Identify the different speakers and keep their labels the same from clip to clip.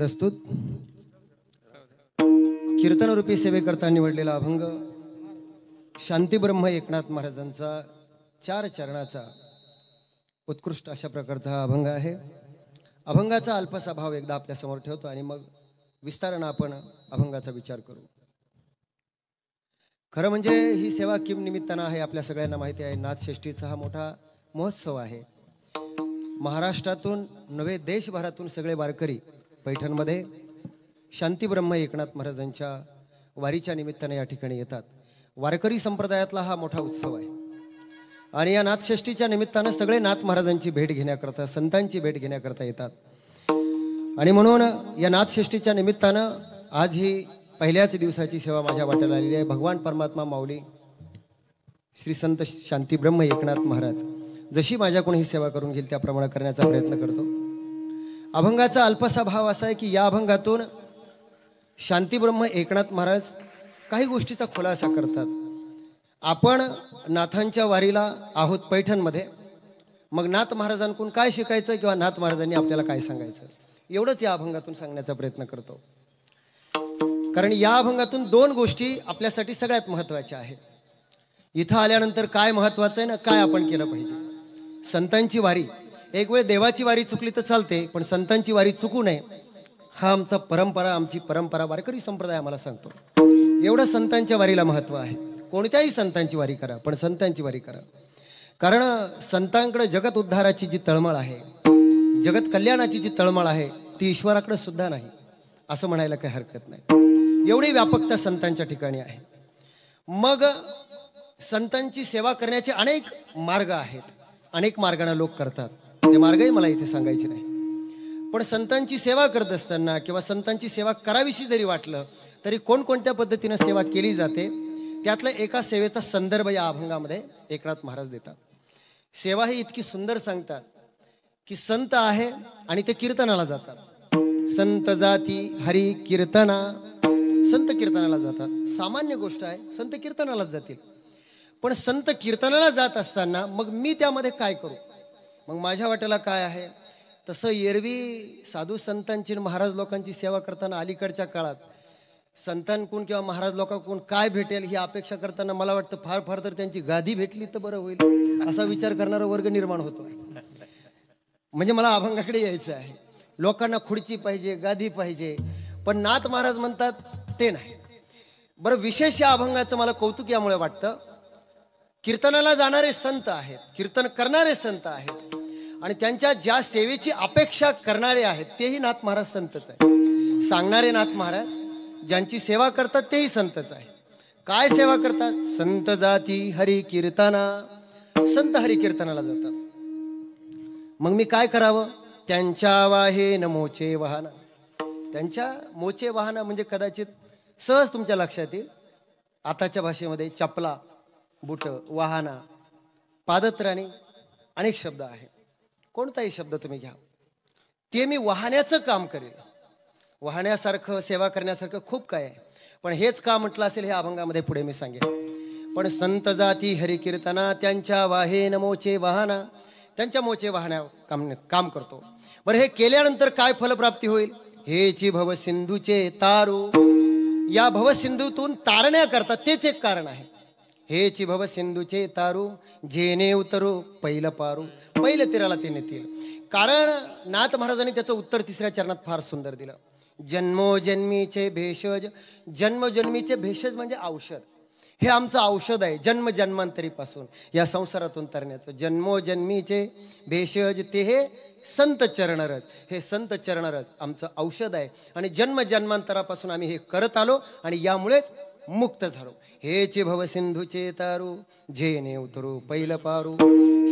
Speaker 1: प्रस्तुत कीर्तनरूपी सेवेकरता निवडलेला अभंग शांतीब्रह्म एकनाथ महाराजांचा 4 चरणाचा उत्कृष्ट अशा प्रकारचा हा अभंग आहे। अभंगाचा अल्पसा भाव एकदा आपल्या समोर ठेवतो आणि मग विस्ताराने आपण अभंगाचा विचार करू। खरं म्हणजे ही सेवा किम निमित्तानं आहे आपल्या सगळ्यांना माहिती आहे। नाथषष्ठीचा हा मोठा महोत्सव आहे। महाराष्ट्रातून नवे देशभरातून सगळे वारकरी पैठणमध्ये शांतीब्रह्म एकनाथ महाराजांच्या वारीच्या निमित्ताने या ठिकाणी येतात। वारकरी संप्रदायातला हा मोठा उत्सव आहे आणि या नाथषष्ठीच्या निमित्ताने सगळे नाथ महाराजांची भेट घेण्याकरता संतांची भेट घेण्याकरता येतात आणि म्हणून या नाथषष्ठीच्या निमित्तानं आज ही पहिल्याच दिवसाची सेवा माझ्या वाट्याला आलेली आहे। भगवान परमात्मा माऊली श्री संत शांतीब्रह्म एकनाथ महाराज जशी माझ्याकडून ही सेवा करून घेईल त्याप्रमाणे करण्याचा प्रयत्न करतो। अभंगाचा अल्पसा भाव असा आहे की या अभंगातून शांतीब्रह्म एकनाथ महाराज काही गोष्टीचा खुलासा करतात। आपण नाथांच्या वारीला आहोत पैठणमध्ये, मग नाथ महाराजांकडून काय शिकायचं किंवा नाथ महाराजांनी आपल्याला काय सांगायचं एवढंच या अभंगातून सांगण्याचा प्रयत्न करतो। कारण या अभंगातून 2 गोष्टी आपल्यासाठी सगळ्यात महत्त्वाच्या आहेत। इथं आल्यानंतर काय महत्त्वाचं आहे ना, काय आपण केलं पाहिजे। संतांची वारी, एक वेळ देवाची वारी चुकली तर चालते पण संतांची वारी चुकू नये हा आमची परंपरा वारकरी संप्रदाय आम्हाला सांगतो। एवढं संतांच्या वारीला महत्त्व आहे। कोणत्याही संतांची वारी करा पण संतांची वारी करा, कारण संतांकडे जगत उद्धाराची जी तळमळ आहे, जगत कल्याणाची जी तळमळ आहे ती ईश्वराकडे सुद्धा नाही असं म्हणायला काही हरकत नाही। एवढी व्यापकता संतांच्या ठिकाणी आहे। मग संतांची सेवा करण्याचे अनेक मार्ग आहेत, अनेक मार्गाने लोक करतात, ते मार्गही मला इथे सांगायचे नाही। पण संतांची सेवा करत असताना किंवा संतांची सेवा करावीशी जरी वाटलं तरी कोणकोणत्या पद्धतीने सेवा केली जाते त्यातल्या एका सेवेचा संदर्भ या अभंगामध्ये एकनाथ महाराज देतात। सेवा ही इतकी सुंदर सांगतात की संत आहे आणि ते कीर्तनाला जातात। संत जाती हरी कीर्तना, संत कीर्तनाला जातात। सामान्य गोष्ट आहे, संत कीर्तनालाच जातील। पण संत कीर्तनाला जात असताना मग मी त्यामध्ये काय करू, मग माझ्या वाट्याला काय आहे। तसं एरवी साधू संतांची महाराज लोकांची सेवा करताना अलीकडच्या काळात संतांकडून किंवा महाराज लोकांकडून काय भेटेल ही अपेक्षा करताना मला वाटतं फार फार तर त्यांची गादी भेटली तर बरं होईल असा विचार करणारा वर्ग निर्माण होतो। म्हणजे मला अभंगाकडे यायचं आहे। लोकांना खुर्ची पाहिजे, गादी पाहिजे, पण नाथ महाराज म्हणतात ते नाही। बरं, विशेष या अभंगाचं मला कौतुक यामुळे वाटतं, कीर्तनाला जाणारे संत आहेत, कीर्तन करणारे संत आहेत आणि त्यांच्या ज्या सेवेची अपेक्षा करणारे आहेत तेही नाथ महाराज संतच आहे। सांगणारे नाथ महाराज ज्यांची सेवा करतात तेही संतच आहे। काय सेवा करतात? संत जाती हरी कीर्तना, संत हरी कीर्तनाला जातात। मग मी काय करावं? त्यांच्या वाहे न मोचे वाहना, त्यांच्या मोचे वाहना म्हणजे कदाचित सहज तुमच्या लक्षात येईल आताच्या भाषेमध्ये चपला, बुट, वाहना, पादत्राणी अनेक शब्द आहेत। कोणताही शब्द तुम्ही घ्या, ते मी वाहण्याचं काम करेल। वाहण्यासारखं सेवा करण्यासारखं खूप काय आहे, पण हेच का म्हटलं असेल हे अभंगामध्ये पुढे मी सांगेन। पण संत जाती हरी कीर्तना, त्यांच्या वाहे न मोचे वाहना, त्यांच्या मोचे वाहण्या काम करतो। बरं, हे केल्यानंतर काय फलप्राप्ती होईल? हेची भवसिंधूचे तारू, या भवसिंधूतून तारण्याकरता तेच एक कारण आहे। हेची भवसिंधूचे तारू, जेने उतरू पैल पारू, पहिलं तीराला ते नेतील। कारण नाथ महाराजांनी त्याचं उत्तर 3ऱ्या चरणात फार सुंदर दिलं। जन्मोजन्मीचे भेषज, जन्मजन्मीचे भेषज म्हणजे औषध, हे आमचं औषध आहे जन्म जन्मांतरीपासून या संसारातून तरण्याचं। जन्मोजन्मीचे भेषज ते हे संत चरणरज, हे संत चरणरज आमचं औषध आहे आणि जन्म जन्मांतरापासून आम्ही हे करत आलो आणि यामुळेच मुक्त झालो। हेचे भवसिंधूचे तारू, जेने उतरू पैल पारू।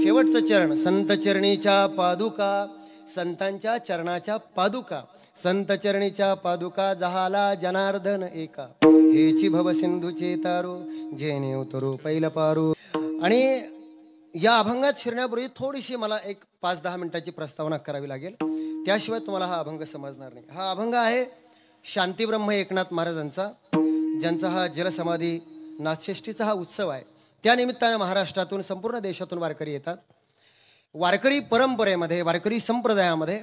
Speaker 1: शेवटचं चरण संत चरणीच्या पादुका, संतांच्या चरणाच्या पादुका, संत चरणीच्या पादुका जहाला जनार्दन एका। हेची भवसिंधूचे तारू, जेने उतरू पैल पारू। आणि या अभंगात शिरण्यापूर्वी थोडीशी मला एक 5-10 मिनिटाची प्रस्तावना करावी लागेल, त्याशिवाय तुम्हाला हा अभंग समजणार नाही। हा अभंग आहे शांतीब्रह्म एकनाथ महाराजांचा, ज्यांचा हा जलसमाधी नाथषष्ठीचा हा उत्सव आहे। त्यानिमित्ताने महाराष्ट्रातून संपूर्ण देशातून वारकरी येतात। वारकरी परंपरेमध्ये, वारकरी संप्रदायामध्ये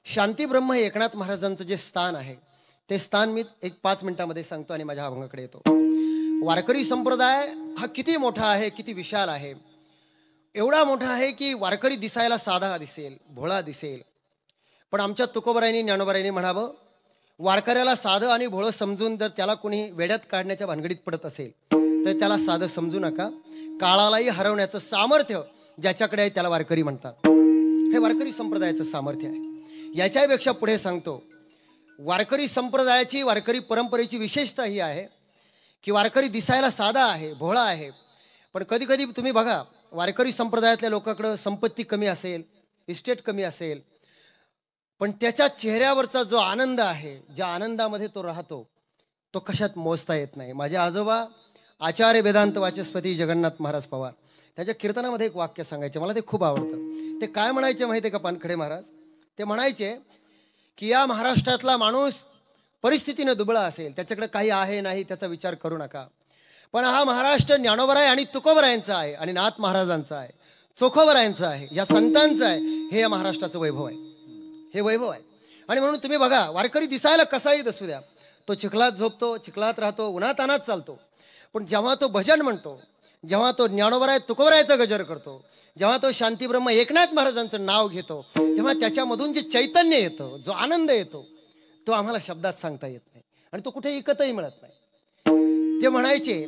Speaker 1: शांतीब्रह्म हे एकनाथ महाराजांचं जे स्थान आहे ते स्थान मी एक 5 मिनिटांमध्ये सांगतो आणि माझ्या अभंगाकडे येतो. वारकरी संप्रदाय हा किती मोठा आहे, किती विशाल आहे. एवढा मोठा आहे की वारकरी दिसायला साधा दिसेल, भोळा दिसेल, पण आमच्या तुकोबरायांनी ज्ञानोबरायांनी म्हणावं, वारकऱ्याला साधं आणि भोळं समजून जर त्याला कोणी वेड्यात काढण्याच्या भानगडीत पडत असेल तर त्याला साधं समजू नका. काळालाही हरवण्याचं सामर्थ्य ज्याच्याकडे आहे त्याला वारकरी म्हणतात. हे वारकरी संप्रदायाचं सामर्थ्य आहे. याच्यापेक्षा पुढे सांगतो, वारकरी संप्रदायाची, वारकरी परंपरेची विशेषता ही आहे की वारकरी दिसायला साधा आहे, भोळा आहे, पण कधी कधी तुम्ही बघा, वारकरी संप्रदायातल्या लोकांकडं संपत्ती कमी असेल, इस्टेट कमी असेल, पण त्याच्या चेहऱ्यावरचा जो आनंद आहे, ज्या आनंदामध्ये तो राहतो, तो कशात मोजता येत नाही. माझे आजोबा आचार्य वेदांत वाचस्पती जगन्नाथ महाराज पवार त्याच्या कीर्तनामध्ये एक वाक्य सांगायचे, मला ते खूप आवडतं. ते काय म्हणायचे माहिती आहे का पानखडे महाराज? ते म्हणायचे की या महाराष्ट्रातला माणूस परिस्थितीने दुबळा असेल, त्याच्याकडे काही आहे नाही त्याचा विचार करू नका, पण हा महाराष्ट्र ज्ञानोबराय आणि तुकोबरायांचा आहे, आणि नाथ महाराजांचा आहे, चोखोबरायांचा आहे, या संतांचा आहे. हे या महाराष्ट्राचं वैभव आहे, हे वैभव आहे. आणि म्हणून तुम्ही बघा, वारकरी दिसायला कसाही दिसू द्या, तो चिखलात झोपतो, चिखलात राहतो, उन्हातानात चालतो, पण जेव्हा तो भजन म्हणतो, जेव्हा तो ज्ञानोबराय तुकोबरायचा गजर करतो, जेव्हा तो शांतीब्रह्म एकनाथ महाराजांचं नाव घेतो, तेव्हा त्याच्यामधून जे चैतन्य येतं, जो आनंद येतो, तो आम्हाला शब्दात सांगता येत नाही आणि तो कुठे इकतही मिळत नाही. ते म्हणायचे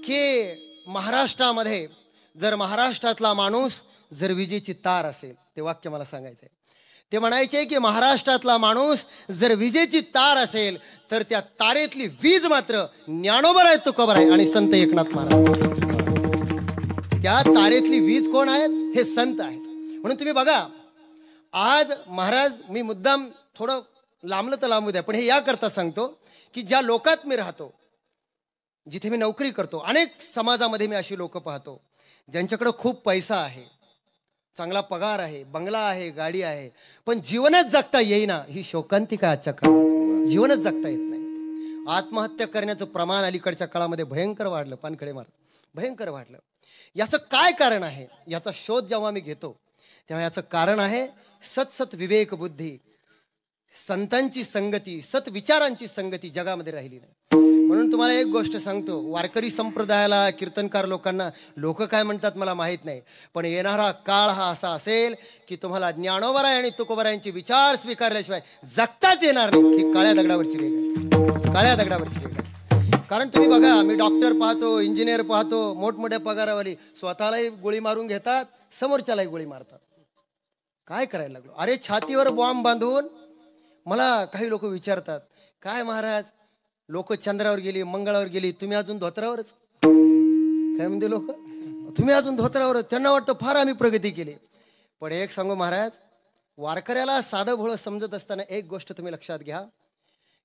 Speaker 1: की महाराष्ट्रामध्ये जर महाराष्ट्रातला माणूस जर विजेची तार असेल, ते वाक्य मला सांगायचं आहे. ते म्हणायचे की महाराष्ट्रातला माणूस जर विजेची तार असेल तर त्या तारेतली वीज मात्र ज्ञानोबराय तुकोबराय आणि संत एकनाथ महाराज. त्या तारेतली वीज कोण आहेत? हे संत आहेत. म्हणून तुम्ही बघा, आज महाराज, मी मुद्दाम थोडं लांबलं तर लांबू द्या, पण हे याकरता सांगतो की ज्या लोकात मी राहतो, जिथे मी नोकरी करतो, अनेक समाजामध्ये मी अशी लोक पाहतो ज्यांच्याकडे खूप पैसा आहे, चांगला पगार आहे, बंगला आहे, गाडी आहे, पण जीवनच जगता येईना. ही शोकांतिका आजच्या काळात. जीवनच जगता येत नाही. आत्महत्या करण्याचं प्रमाण अलीकडच्या काळामध्ये भयंकर वाढलं. पानखडे महाराज, भयंकर वाढलं. याचं काय कारण आहे? याचा शोध जेव्हा मी घेतो तेव्हा याचं कारण आहे सत विवेक बुद्धी, संतांची संगती, सत्विचारांची संगती जगामध्ये राहिली नाही. म्हणून तुम्हाला एक गोष्ट सांगतो, वारकरी संप्रदायाला, कीर्तनकार लोकांना लोक काय म्हणतात मला माहीत नाही, पण येणारा काळ हा असा असेल की तुम्हाला ज्ञानोबराय आणि तुकोबरायांचे विचार स्वीकारल्याशिवाय जगताच येणार नाही. ही काळ्या दगडावरची रेघ आहे, काळ्या दगडावरची रेघ आहे. कारण तुम्ही बघा, मी डॉक्टर पाहतो, इंजिनियर पाहतो, मोठमोठ्या पगारावाली स्वतःलाही गोळी मारून घेतात, समोरच्यालाही गोळी मारतात. काय करायला लागलो? अरे, छातीवर बॉम्ब बांधून मला काही लोक विचारतात, काय महाराज, लोक चंद्रावर गेली, मंगळावर गेली, तुम्ही अजून धोत्रावरच? काय म्हणते लोक, तुम्ही अजून धोत्रावर? त्यांना वाटतं फार आम्ही प्रगती केली. पण एक सांगू महाराज, वारकऱ्याला साधं भोळं समजत असताना एक गोष्ट तुम्ही लक्षात घ्या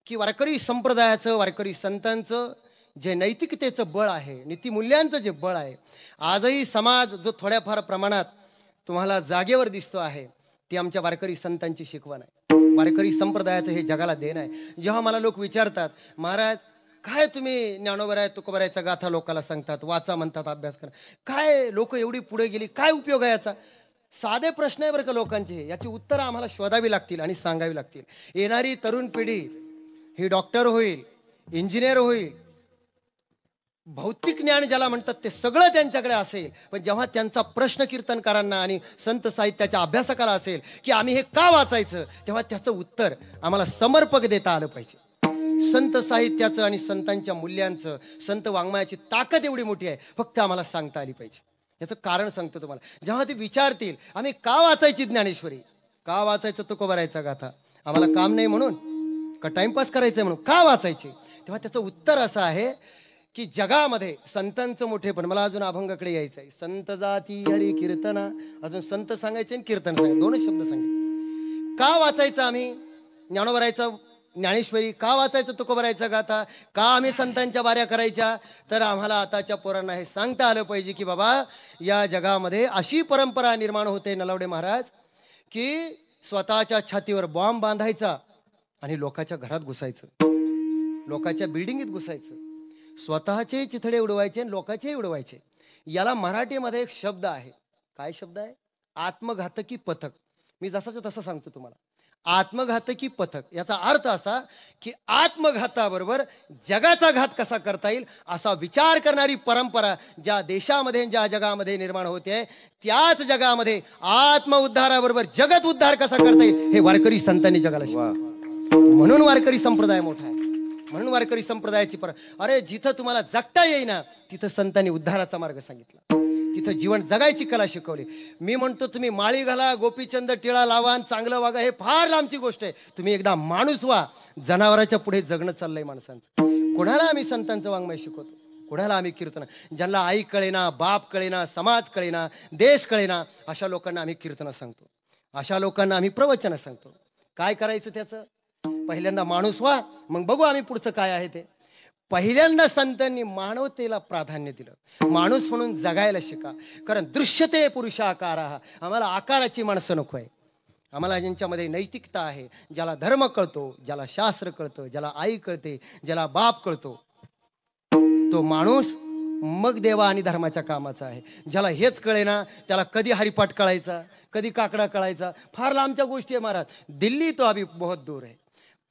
Speaker 1: की वारकरी संप्रदायाचं, वारकरी संतांचं जे नैतिकतेचं बळ आहे, नीतिमूल्यांचं जे बळ आहे, आजही समाज जो थोड्याफार प्रमाणात तुम्हाला जागेवर दिसतो आहे, ती आमच्या वारकरी संतांची शिकवण आहे. वारकरी संप्रदायाचं हे जगाला देण आहे. जेव्हा मला लोक विचारतात, महाराज काय तुम्ही ज्ञानोबराय तुकोबरायचा गाथा लोकांना सांगतात, वाचा म्हणतात, अभ्यास करा, काय लोक एवढी पुढे गेली, काय उपयोग आहे याचा? साधे प्रश्न आहे बरं का लोकांचे, याची उत्तरं आम्हाला शोधावी लागतील आणि सांगावी लागतील. येणारी तरुण पिढी ही डॉक्टर होईल, इंजिनियर होईल, भौतिक ज्ञान ज्याला म्हणतात ते सगळं त्यांच्याकडे असेल, पण जेव्हा त्यांचा प्रश्न कीर्तनकारांना आणि संत साहित्याच्या अभ्यासकाला असेल की आम्ही हे का वाचायचं, तेव्हा त्याचं उत्तर आम्हाला समर्पक देता आलं पाहिजे. संत साहित्याचं आणि संतांच्या मूल्यांचं, संत वाङ्मयाची ताकद एवढी मोठी आहे, फक्त आम्हाला सांगता आली पाहिजे. याचं कारण सांगतो तुम्हाला. जेव्हा ते विचारतील आम्ही का वाचायची ज्ञानेश्वरी, का वाचायचं तुकोबरायचा गाथा, आम्हाला काम नाही म्हणून का टाइमपास करायचंय म्हणून का वाचायचे, तेव्हा त्याचं उत्तर असं आहे की जगामध्ये संतांचं मोठेपण. मला अजून अभंगाकडे यायचं आहे. संत जाती हरी कीर्तना, अजून संत सांगायचे आणि कीर्तन सांगायचे, दोनच शब्द सांगितले. का वाचायचं आम्ही ज्ञानोबरायचा ज्ञानेश्वरी, का वाचायचं तुकोबरायचा गाथा, का आम्ही संतांच्या बाऱ्या करायच्या? तर आम्हाला आताच्या पोरांना हे सांगता आलं पाहिजे की बाबा, या जगामध्ये अशी परंपरा निर्माण होते नलावडे महाराज की स्वतःच्या छातीवर बॉम्ब बांधायचा आणि लोकांच्या घरात घुसायचं, लोकांच्या बिल्डिंगीत घुसायचं, स्वतःचे चिथडे उडवायचे आणि लोकांचेही उडवायचे. याला मराठीमध्ये एक शब्द आहे. काय शब्द आहे? आत्मघातकी पथक. मी जसाच तसं सांगतो तुम्हाला. आत्मघातकी पथक, याचा अर्थ असा की आत्मघाताबरोबर जगाचा घात कसा करता येईल असा विचार करणारी परंपरा ज्या देशामध्ये ज्या जगामध्ये निर्माण होते, त्याच जगामध्ये आत्मउद्धाराबरोबर जगत उद्धार कसा करता येईल हे वारकरी संतांनी जगाला शिकवलं. म्हणून वारकरी संप्रदाय मोठा आहे. म्हणून वारकरी संप्रदायाची अरे जिथं तुम्हाला जगता येईना तिथं संतांनी उद्धाराचा मार्ग सांगितला, तिथं जीवन जगायची कला शिकवली. मी म्हणतो तुम्ही माळी घाला, गोपीचंद टिळा लावा, चांगलं वागा, हे फार लांबची गोष्ट आहे. तुम्ही एकदा माणूस व्हा. जनावराच्या पुढे जगणं चाललंय माणसांचं. कोणाला आम्ही संतांचं वाङ्मय शिकवतो, कोणाला आम्ही कीर्तन, ज्यांना आई कळेना, बाप कळेना, समाज कळेना, देश कळेना, अशा लोकांना आम्ही कीर्तनं सांगतो, अशा लोकांना आम्ही प्रवचनं सांगतो. काय करायचं त्याचं? पहिल्यांदा माणूस व्हा, मग बघू आम्ही पुढचं काय आहे ते. पहिल्यांदा संतांनी मानवतेला प्राधान्य दिलं. माणूस म्हणून जगायला शिका. कारण दृश्यते पुरुषाकार, आम्हाला आकाराची माणसं नको आहे. आम्हाला ज्यांच्यामध्ये नैतिकता आहे, ज्याला धर्म कळतो, ज्याला शास्त्र कळतं, ज्याला आई कळते, ज्याला बाप कळतो, तो माणूस मग देवा आणि धर्माच्या कामाचा आहे. ज्याला हेच कळेना त्याला कधी हरिपाठ कळायचा, कधी काकडा कळायचा, फार लांबच्या गोष्टी आहे महाराज. दिल्ली तो अभी बहुत दूर आहे.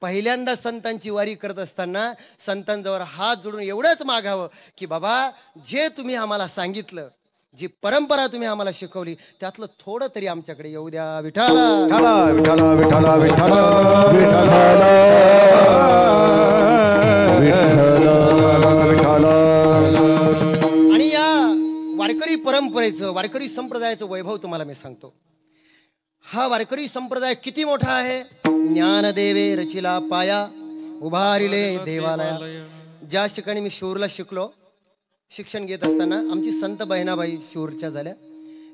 Speaker 1: पहिल्यांदा संतांची वारी करत असताना संतांजवळ हात जोडून एवढंच मागावं की बाबा जे तुम्ही आम्हाला सांगितलं, जी परंपरा तुम्ही आम्हाला शिकवली, त्यातलं थोडं तरी आमच्याकडे येऊ द्या. विठाला विठाला विठाला विठाला विठाला. आणि या वारकरी परंपरेचं, वारकरी संप्रदायाचं वैभव तुम्हाला मी सांगतो. हा वारकरी संप्रदाय किती मोठा आहे. ज्ञानदेवे रचिला पाया, उभारिले देवालया. ज्या ठिकाणी मी शिरूरला शिकलो, शिक्षण घेत असताना आमची संत बहिणाबाई शिरूरच्या झाल्या.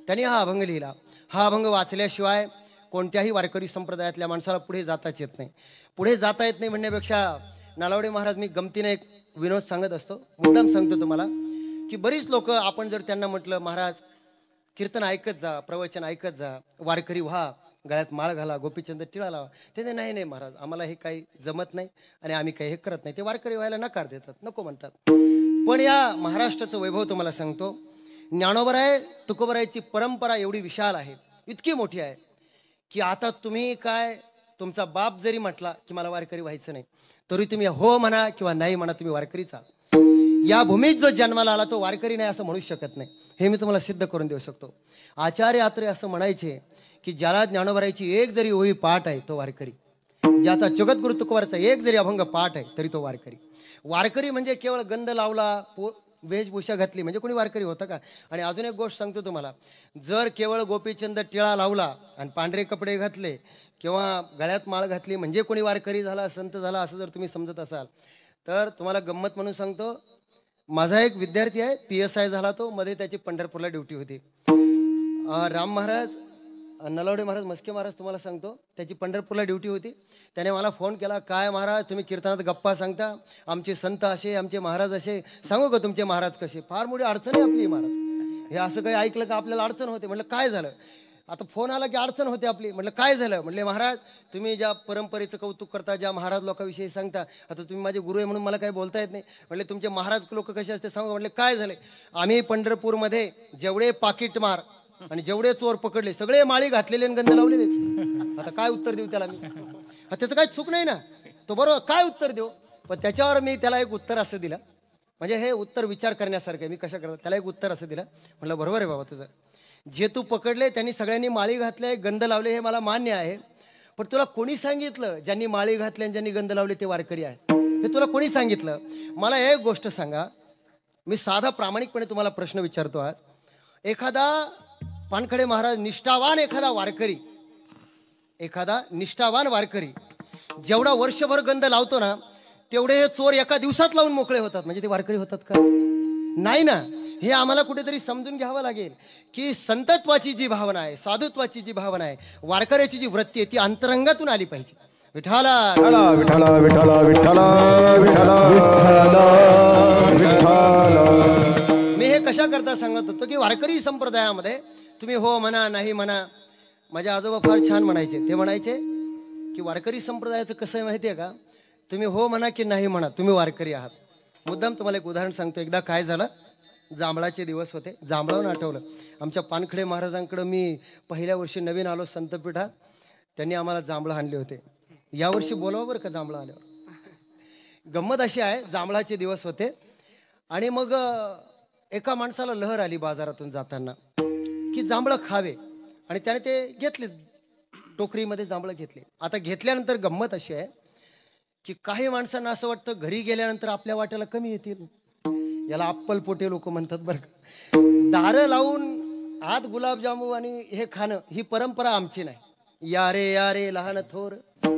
Speaker 1: त्यांनी हा अभंग लिहिला. हा अभंग वाचल्याशिवाय कोणत्याही वारकरी संप्रदायातल्या माणसाला पुढे जाताच येत नाही. पुढे जाता येत नाही म्हणण्यापेक्षा नालावडे महाराज, मी गमतीने एक विनोद सांगत असतो, मुद्दाम सांगतो तुम्हाला, की बरीच लोक आपण जर त्यांना म्हटलं महाराज कीर्तन ऐकत जा, प्रवचन ऐकत जा, वारकरी व्हा, गळ्यात माळ घाला, गोपीचंद टिळा लावा, ते नाही नाही महाराज आम्हाला हे काही जमत नाही आणि आम्ही काही हे करत नाही, ते वारकरी व्हायला नकार देतात, नको म्हणतात. पण या महाराष्ट्राचं वैभव तुम्हाला सांगतो. ज्ञानोबराय तुकोबरायची परंपरा एवढी विशाल आहे, इतकी मोठी आहे की आता तुम्ही काय, तुमचा बाप जरी म्हटला की मला वारकरी व्हायचं नाही, तरी तुम्ही हो म्हणा किंवा नाही म्हणा, तुम्ही वारकरीच आहात. या भूमीत जो जन्माला आला तो वारकरी नाही असं म्हणू शकत नाही. हे मी तुम्हाला सिद्ध करून देऊ शकतो. आचार्य आत्रे असं म्हणायचे की ज्याला ज्ञानोबरायची एक जरी ओवी पाठ आहे तो वारकरी, ज्याचा जगद्गुरु तुकोबाराचा एक जरी अभंग पाठ आहे तरी तो वारकरी. वारकरी म्हणजे केवळ गंध लावला, वेशभूषा घातली म्हणजे कोणी वारकरी होतं का? आणि अजून एक गोष्ट सांगतो तुम्हाला, जर केवळ गोपीचंद टिळा लावला आणि पांढरे कपडे घातले किंवा गळ्यात माळ घातली म्हणजे कोणी वारकरी झाला, संत झाला असं जर तुम्ही समजत असाल तर तुम्हाला गंमत म्हणून सांगतो. माझा एक विद्यार्थी आहे, PSI झाला तो, मध्ये त्याची पंढरपूरला ड्युटी होती. राम महाराज, नलावडे महाराज, मस्के महाराज तुम्हाला सांगतो, त्याची पंढरपूरला ड्युटी होती. त्याने मला फोन केला, काय महाराज तुम्ही कीर्तनात गप्पा सांगता, आमचे संत असे, आमचे महाराज असे, सांगू का तुमचे महाराज कसे? फार मोठी अडचण आहे आपली महाराज, हे असं काही ऐकलं का आपल्याला अडचण होते. म्हटलं काय झालं? आता फोन आला की अडचण होते आपली. म्हटलं काय झालं? म्हटले महाराज तुम्ही ज्या परंपरेचं कौतुक करता, ज्या महाराज लोकांविषयी सांगता, आता तुम्ही माझे गुरु आहे म्हणून मला काही बोलता येत नाही. म्हटले तुमचे महाराज लोक कसे असते सांगा. म्हटले काय झाले? आम्ही पंढरपूरमध्ये जेवढे पाकिटमार आणि जेवढे चोर पकडले सगळे माळी घातलेले आणि गंध लावलेलेच. आता काय उत्तर देऊ त्याला मी? त्याचं काही चूक नाही ना, तो बरोबर काय उत्तर देऊ? पण त्याच्यावर मी त्याला एक उत्तर असं दिलं, म्हणजे हे उत्तर विचार करण्यासारखं. मी कशा करतो त्याला एक उत्तर असं दिलं, म्हटलं बरोबर आहे बाबा तुझं, जे तू पकडले त्यांनी सगळ्यांनी माळी घातले, गंध लावले, हे मला मान्य आहे. पण तुला कोणी सांगितलं ज्यांनी माळी घातले आणि ज्यांनी गंध लावले ते वारकरी आहे? हे तुला कोणी सांगितलं? मला एक गोष्ट सांगा, मी साधा प्रामाणिकपणे तुम्हाला प्रश्न विचारतो आज. एखादा पानखडे महाराज निष्ठावान एखादा निष्ठावान वारकरी जेवढा वर्षभर गंध लावतो ना, तेवढे हे चोर एका दिवसात लावून मोकळे होतात, म्हणजे ते वारकरी होतात का? नाही ना. हे आम्हाला कुठेतरी समजून घ्यावं लागेल की संतत्वाची जी भावना आहे, साधुत्वाची जी भावना आहे, वारकऱ्याची जी वृत्ती आहे ती अंतरंगातून आली पाहिजे. विठाला विठाला विठाला विठाला विठाला विठाला. मी हे कशा करता सांगत होतो की वारकरी संप्रदायामध्ये तुम्ही हो म्हणा नाही म्हणा. माझे आजोबा फार छान म्हणायचे, ते म्हणायचे की वारकरी संप्रदायाचं कसं आहे माहिती आहे का, तुम्ही हो म्हणा की नाही म्हणा तुम्ही वारकरी आहात. मुद्दाम तुम्हाला एक उदाहरण सांगतो. एकदा काय झालं, जांभळाचे दिवस होते, जांभळावरून आठवलं, आमच्या पानखडे महाराजांकडं मी पहिल्या वर्षी नवीन आलो संतपीठात. त्यांनी आम्हाला जांभळं आणले होते. यावर्षी बोलावं बरं का जांभळं आल्यावर. गंमत अशी आहे, जांभळाचे दिवस होते आणि मग एका माणसाला लहर आली बाजारातून जाताना की जांभळं खावे, आणि त्याने ते घेतले, टोकरीमध्ये जांभळं घेतले. आता घेतल्यानंतर गंमत अशी आहे की काही माणसांना असं वाटतं घरी गेल्यानंतर आपल्या वाट्याला कमी येतील. याला अप्पलपोटे लोक म्हणतात बरं का. दारं लावून आत गुलाबजामू आणि हे खाणं ही परंपरा आमची नाही. या रे लहान थोर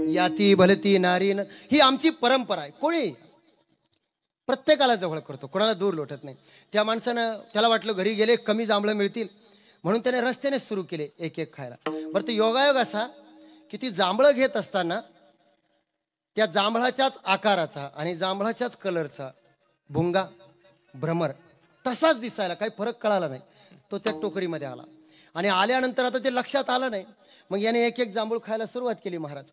Speaker 1: याती भलती नारी, ही आमची परंपरा आहे. कोणी प्रत्येकाला जवळ करतो, कोणाला दूर लोटत नाही. त्या माणसानं, त्याला वाटलं घरी गेले कमी जांभळं मिळतील म्हणून त्याने रस्त्याने सुरू केले एक एक खायला. बरं, तो योगायोग असा की ती जांभळं घेत असताना त्या जांभळाच्याच आकाराचा आणि जांभळाच्याच कलरचा भुंगा, भ्रमर तसाच दिसायला, काही फरक कळाला नाही. तो त्या टोकरीमध्ये आला आणि आल्यानंतर आता ते लक्षात आलं नाही. मग याने एक एक जांभूळ खायला सुरुवात केली महाराज.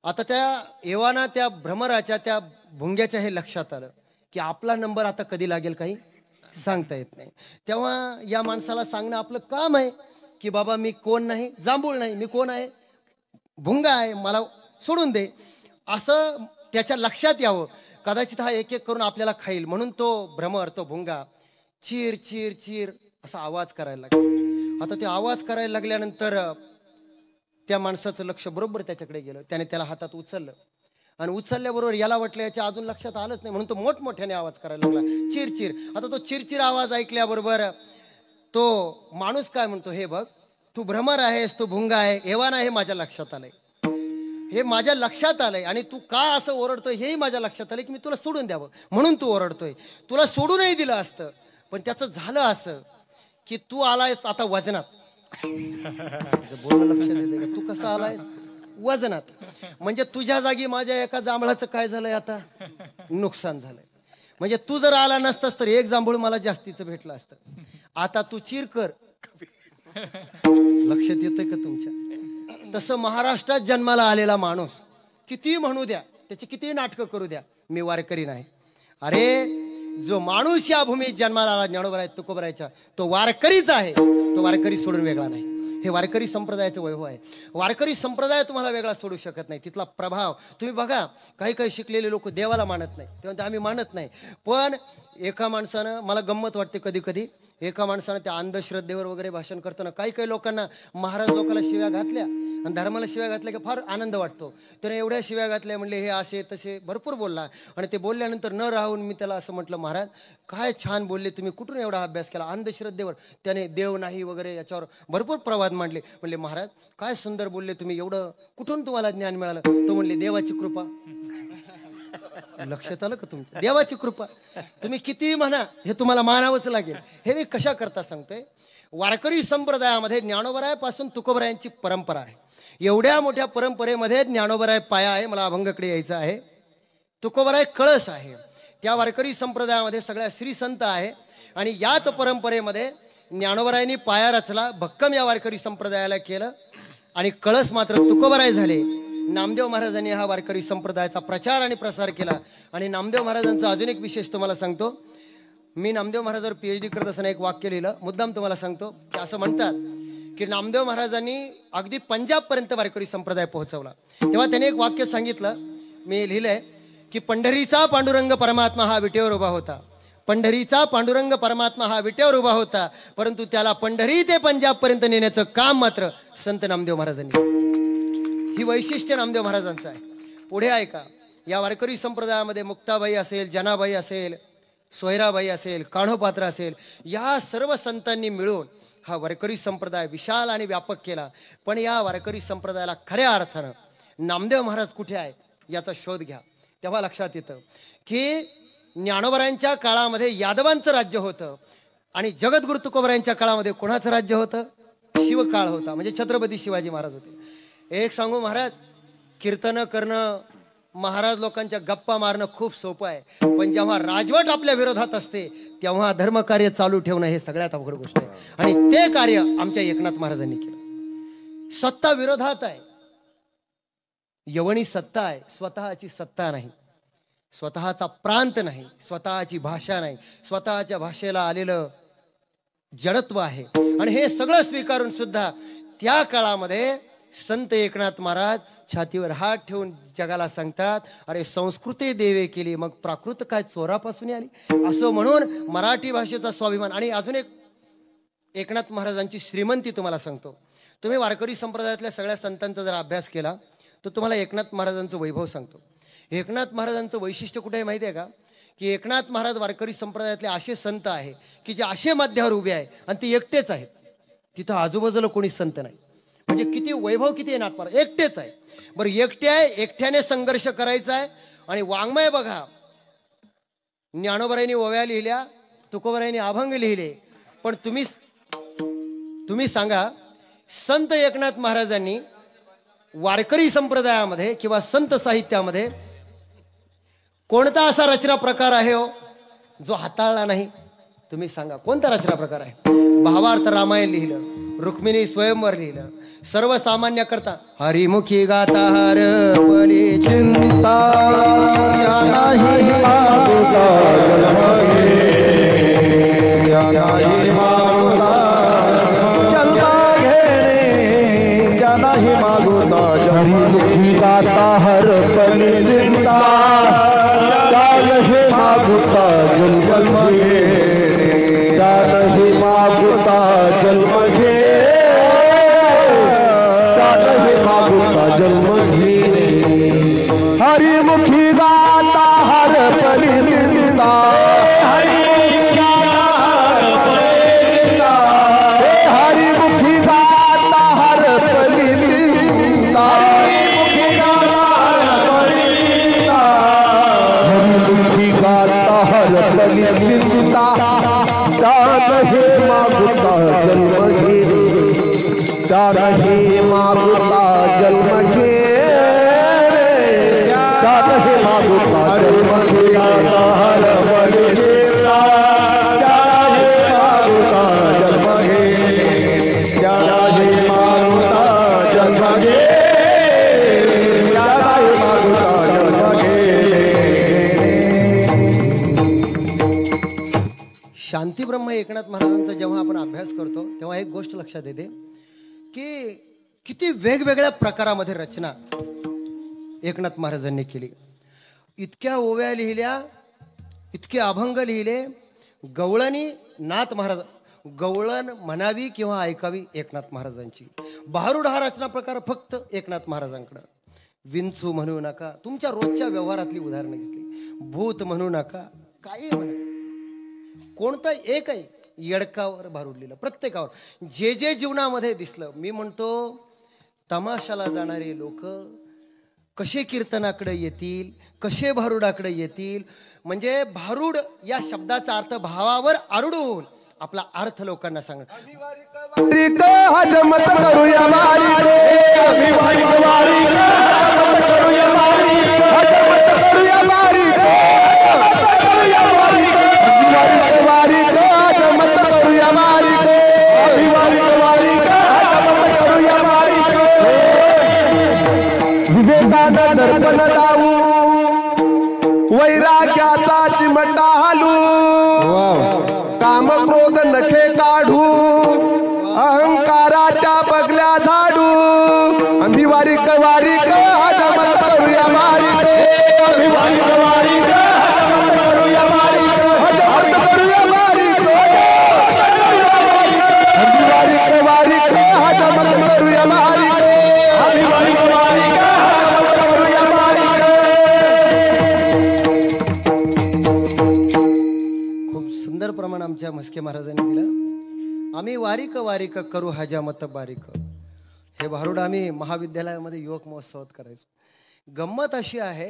Speaker 1: आता त्या एवाना त्या भ्रमराच्या त्या भुंग्याच्या हे लक्षात आलं की आपला नंबर आता कधी लागेल काही सांगता येत नाही. तेव्हा या माणसाला सांगणं आपलं काम आहे की बाबा मी कोण नाही, जांभूळ नाही, मी कोण आहे, भुंगा आहे, मला सोडून दे, असं त्याच्या लक्षात यावं. कदाचित हा एक एक करून आपल्याला खाईल म्हणून तो भ्रमर, तो भुंगा चीर चीर चीर असा आवाज करायला लागला. आता ते आवाज करायला लागल्यानंतर त्या माणसाचं लक्ष बरोबर त्याच्याकडे गेलं. त्याने त्याला हातात उचललं आणि उचलल्याबरोबर याला वाटलं याच्या अजून लक्षात आलंच नाही म्हणून तो मोठमोठ्याने आवाज करायला लागला, चिर चिर. आता तो चिरचिर आवाज ऐकल्याबरोबर तो माणूस काय म्हणतो, हे बघ तू भ्रमर आहेस, तू भुंगा आहे, एव्हाना हे माझ्या लक्षात आलंय, हे माझ्या लक्षात आलंय आणि तू का असं ओरडतोय हेही माझ्या लक्षात आलंय की मी तुला सोडून द्यावं म्हणून तू ओरडतोय. तुला सोडूनही दिलं असतं पण त्याचं झालं असं की तू आलायस आता वजनात. बोलणं लक्षात येते का, तू कसा आलायस वजनात, म्हणजे तुझ्या जागी माझ्या एका जांभळाचं काय झालंय आता नुकसान झालंय. म्हणजे तू जर आला नसतास तर एक जांभूळ मला जास्तीचं भेटलं असतं. आता तू चिर कर. लक्षात येतंय का तुमच्या? तसं महाराष्ट्रात जन्माला आलेला माणूस किती म्हणू द्या, त्याची किती नाटकं करू द्या, मी वारकरी नाही. अरे जो माणूस या भूमीत जन्माला आला ज्ञानोबा तुकोबरायच्या, तो वारकरीच आहे. तो वारकरी सोडून वेगळा नाही. हे वारकरी संप्रदायाचं वैभव आहे. वारकरी संप्रदाय तुम्हाला वेगळा सोडू शकत नाही. तिथला प्रभाव तुम्ही बघा. काही काही शिकलेले लोक देवाला मानत नाही, तेव्हा आम्ही मानत नाही. पण एका माणसानं, मला गंमत वाटते कधी कधी, एका माणसानं त्या अंधश्रद्धेवर वगैरे भाषण करताना काही काही लोकांना महाराज लोकांना शिव्या घातल्या आणि धर्माला शिव्या घातल्या की फार आनंद वाटतो. त्याने एवढ्या शिव्या घातल्या, म्हणले हे असे तसे भरपूर बोलला. आणि ते बोलल्यानंतर न राहून मी त्याला असं म्हटलं, महाराज काय छान बोलले तुम्ही, कुठून एवढा अभ्यास केला अंधश्रद्धेवर. त्याने देव नाही वगैरे याच्यावर भरपूर प्रवाद मांडले. म्हणले महाराज काय सुंदर बोलले तुम्ही, एवढं कुठून तुम्हाला ज्ञान मिळालं. तो म्हणले देवाची कृपा. लक्षात आलं का तुमच्या? देवाची कृपा. तुम्ही किती म्हणा हे तुम्हाला मानावंच लागेल. हे मी कशा करता सांगतोय. वारकरी संप्रदायामध्ये ज्ञानोबरायापासून तुकोबरायांची परंपरा आहे. एवढ्या मोठ्या परंपरेमध्ये ज्ञानोबराय पाया आहे. मला अभंगाकडे यायचं आहे. तुकोबराय कळस आहे. त्या वारकरी संप्रदायामध्ये सगळ्या श्री संत आहे आणि याच परंपरेमध्ये ज्ञानोबरायांनी पाया रचला, भक्कम या वारकरी संप्रदायाला केलं आणि कळस मात्र तुकोबराय झाले. नामदेव महाराजांनी हा वारकरी संप्रदायाचा प्रचार आणि प्रसार केला. आणि नामदेव महाराजांचा अजून एक विशेष तुम्हाला सांगतो. मी नामदेव महाराजांवर PhD करत असताना एक वाक्य लिहिलं, मुद्दाम तुम्हाला सांगतो. की असं म्हणतात की नामदेव महाराजांनी अगदी पंजाबपर्यंत वारकरी संप्रदाय पोहोचवला. तेव्हा त्याने एक वाक्य सांगितलं, मी लिहिलंय की पंढरीचा पांडुरंग परमात्मा हा विटेवर उभा होता. पंढरीचा पांडुरंग परमात्मा हा विटेवर उभा होता, परंतु त्याला पंढरी ते पंजाबपर्यंत नेण्याचं काम मात्र संत नामदेव महाराजांनी. ही वैशिष्ट्य नामदेव महाराजांचं आहे. पुढे ऐका. या वारकरी संप्रदायामध्ये मुक्ताबाई असेल, जनाबाई असेल, सोयराबाई असेल, कान्होपात्र असेल, या सर्व संतांनी मिळून हा वारकरी संप्रदाय विशाल आणि व्यापक केला. पण या वारकरी संप्रदायाला खऱ्या अर्थानं नामदेव महाराज कुठे आहेत याचा शोध घ्या. तेव्हा लक्षात येतं की ज्ञानोबरायांच्या काळामध्ये यादवांचं राज्य होतं आणि जगद्गुरु तुकोबरायांच्या काळामध्ये कोणाचं राज्य होतं? शिवकाळ होता, म्हणजे छत्रपती शिवाजी महाराज होते. एक सांगू महाराज, कीर्तन करणं, महाराज लोकांच्या गप्पा मारणं खूप सोपं आहे. पण जेव्हा राजवट आपल्या विरोधात असते तेव्हा धर्मकार्य चालू ठेवणं हे सगळ्यात अवघड गोष्ट आहे. आणि ते कार्य आमच्या एकनाथ महाराजांनी केलं. सत्ता विरोधात आहे, यवनी सत्ता आहे, स्वतःची सत्ता नाही, स्वतःचा प्रांत नाही, स्वतःची भाषा नाही, स्वतःच्या भाषेला आलेलं जडत्व आहे. आणि हे सगळं स्वीकारून सुद्धा त्या काळामध्ये संत एकनाथ महाराज छातीवर हात ठेवून जगाला सांगतात, अरे संस्कृते देवे केली, मग प्राकृत काय चोरापासून आली, असं म्हणून मराठी भाषेचा स्वाभिमान. आणि अजून एक एकनाथ महाराजांची श्रीमंती तुम्हाला सांगतो. तुम्ही वारकरी संप्रदायातल्या सगळ्या संतांचा जर अभ्यास केला तर तुम्हाला एकनाथ महाराजांचं वैभव सांगतो. एकनाथ महाराजांचं वैशिष्ट्य कुठे आहे माहिती आहे का, की एकनाथ महाराज वारकरी संप्रदायातले असे संत आहे की जे असे मध्यावर उभे आहे आणि ते एकटेच आहेत. तिथं आजूबाजूला कोणी संत नाही. म्हणजे किती वैभव, किती आहे नाथ महाराज, एकटेच आहे. बरं एकटे आहे, एकट्याने संघर्ष करायचा आहे. आणि वाङ्मय बघा, ज्ञानोबरायांनी ओव्या लिहिल्या, तुकोबरायांनी अभंग लिहिले, पण तुम्ही सांगा संत एकनाथ महाराजांनी वारकरी संप्रदायामध्ये किंवा संत साहित्यामध्ये कोणता असा रचना प्रकार आहे हो जो हाताळला नाही? तुम्ही सांगा कोणता रचना प्रकार आहे? भावार्थ रामायण लिहिलं, रुक्मिणी स्वयंवर लिहिलं, सर्वसामान्य करता हरिमुखी गाता हर परी चिंता
Speaker 2: गाता हर पल चिंता जान हे मागुता जन्म घे, जान हे मागुता जन्म घे, जान हे मागुता जन्म घे. हरिमुखी गाता हर पल चिंता, हरिमुखी गाता हर पल चिंता, गाता हर पल चिंता जान हे मागुता जन्म घे, जान हे मागुता जन्म घे, जान हे मागुता जन्म घे. गाता हर पल चिंता जान हे मागुता जन्म घे, जान हे मागुता जन्म घे, जान हे मागुता जन्म घे.
Speaker 1: शांती ब्रह्म एकनाथ महाराजांचा जेव्हा आपण अभ्यास करतो तेव्हा एक गोष्ट लक्षात येते की किती वेगवेगळ्या प्रकारामध्ये रचना एकनाथ महाराजांनी केली. इतक्या ओव्या लिहिल्या, इतके अभंग लिहिले. गवळणी नाथ महाराज, गवळण म्हणावी किंवा ऐकावी एकनाथ महाराजांची. भारुड हा रचना प्रकार फक्त एकनाथ महाराजांकडं. विंचू म्हणू नका, तुमच्या रोजच्या व्यवहारातली उदाहरणं घेतली. भूत म्हणू नका, काही म्हणा, कोणतं एक आहे येडकावर भारूड लिहिलं, प्रत्येकावर जे जे जीवनामध्ये दिसलं. मी म्हणतो तमाशाला जाणारे लोक कसे कीर्तनाकडे येतील, कसे भारुडाकडे येतील. म्हणजे भारूड या शब्दाचा अर्थ भावावर आरूढ होऊन आपला अर्थ लोकांना सांगणं.
Speaker 2: हजमत करूया बारीक, हजमत करूया बारीक, हजमत करूया बारीक, हजमत करूया बारीक, विवेकानं दर्पण लावू, वैराग्याचा चिमटा हालू, काम क्रोध नखे काढू, अहंकाराच्या बगल्या झाडू. आम्ही वारीक वारीक हजमत करूया बारीक, आम्ही वारीक वारीक हजमत करूया बारीक, हजमत करूया बारीक, आम्ही वारीक वारीक हजमत करूया बारीक, आम्ही वारीक वारीक हजमत करूया बारीक.
Speaker 1: खूप सुंदर प्रमाण आमच्या म्हस्के महाराजांनी दिलं. आम्ही वारीक वारीक करू हजामत बारीक. हे भारूड आम्ही महाविद्यालयामध्ये युवक महोत्सवात करायचो. गंमत अशी आहे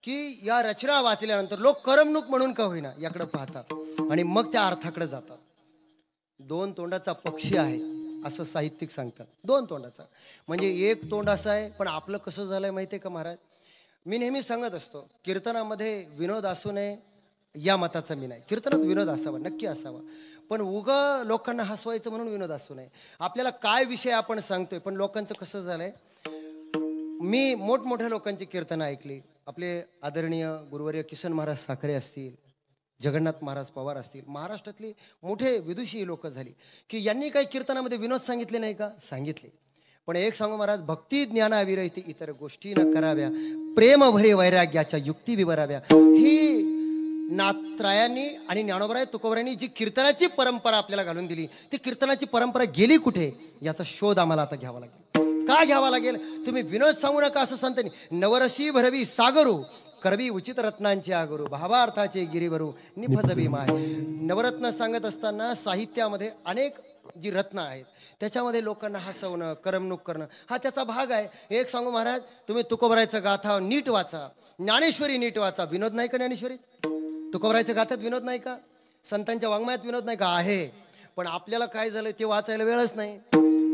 Speaker 1: की या रचना वाचल्यानंतर लोक करमणूक म्हणून का होईना याकडे पाहतात आणि मग त्या अर्थाकडे जातात. दोन तोंडाचा पक्षी आहे असं साहित्यिक सांगतात. दोन तोंडाचा म्हणजे एक तोंड असं आहे, पण आपलं कसं झालंय माहिती आहे का महाराज? मी नेहमी सांगत असतो कीर्तनामध्ये विनोद असू नये या मताचा मी नाही. कीर्तनात विनोद असावा, नक्की असावा, पण उगा लोकांना हसवायचं म्हणून विनोद असू नये. आपल्याला काय विषय आपण सांगतोय, पण लोकांचं कसं झालंय, मी मोठमोठ्या लोकांची कीर्तनं ऐकली. आपले आदरणीय गुरुवर्य किसन महाराज साखरे असतील, जगन्नाथ महाराज पवार असतील, महाराष्ट्रातली मोठे विदुषी लोक झाली की यांनी काही कीर्तनामध्ये विनोद सांगितले नाही का? सांगितले. पण एक सांगू महाराज, भक्ती ज्ञानाविरहित इतर गोष्टी न कराव्या, प्रेम भरे वैराग्याच्या युक्ती विवराव्या. ही नाथरायांनी आणि ज्ञानोबराय तुकोबरायांनी जी कीर्तनाची परंपरा आपल्याला घालून दिली, ती कीर्तनाची परंपरा गेली कुठे याचा शोध आम्हाला आता घ्यावा लागेल. का घ्यावा लागेल? तुम्ही विनोद सांगू नका असं सांगतानी, नवरसी भरवी सागरू करवी उचित रत्नांचे आगरू, भावार्थाचे गिरीवरू निफजबी माय. नवरत्न सांगत असताना साहित्यामध्ये अनेक जी रत्न आहेत, त्याच्यामध्ये लोकांना हसवणं, करमणूक करणं हा त्याचा भाग आहे. एक सांगू महाराज, तुम्ही तुकोबरायचं गाथा नीट वाचा, ज्ञानेश्वरी नीट वाचा. विनोद नाही का ज्ञानेश्वरी? तुकोबरायच्या गाथ्यात विनोद नाही का? संतांच्या वाङ्मयात विनोद नाही का? आहे. पण आपल्याला काय झालं ते वाचायला वेळच नाही.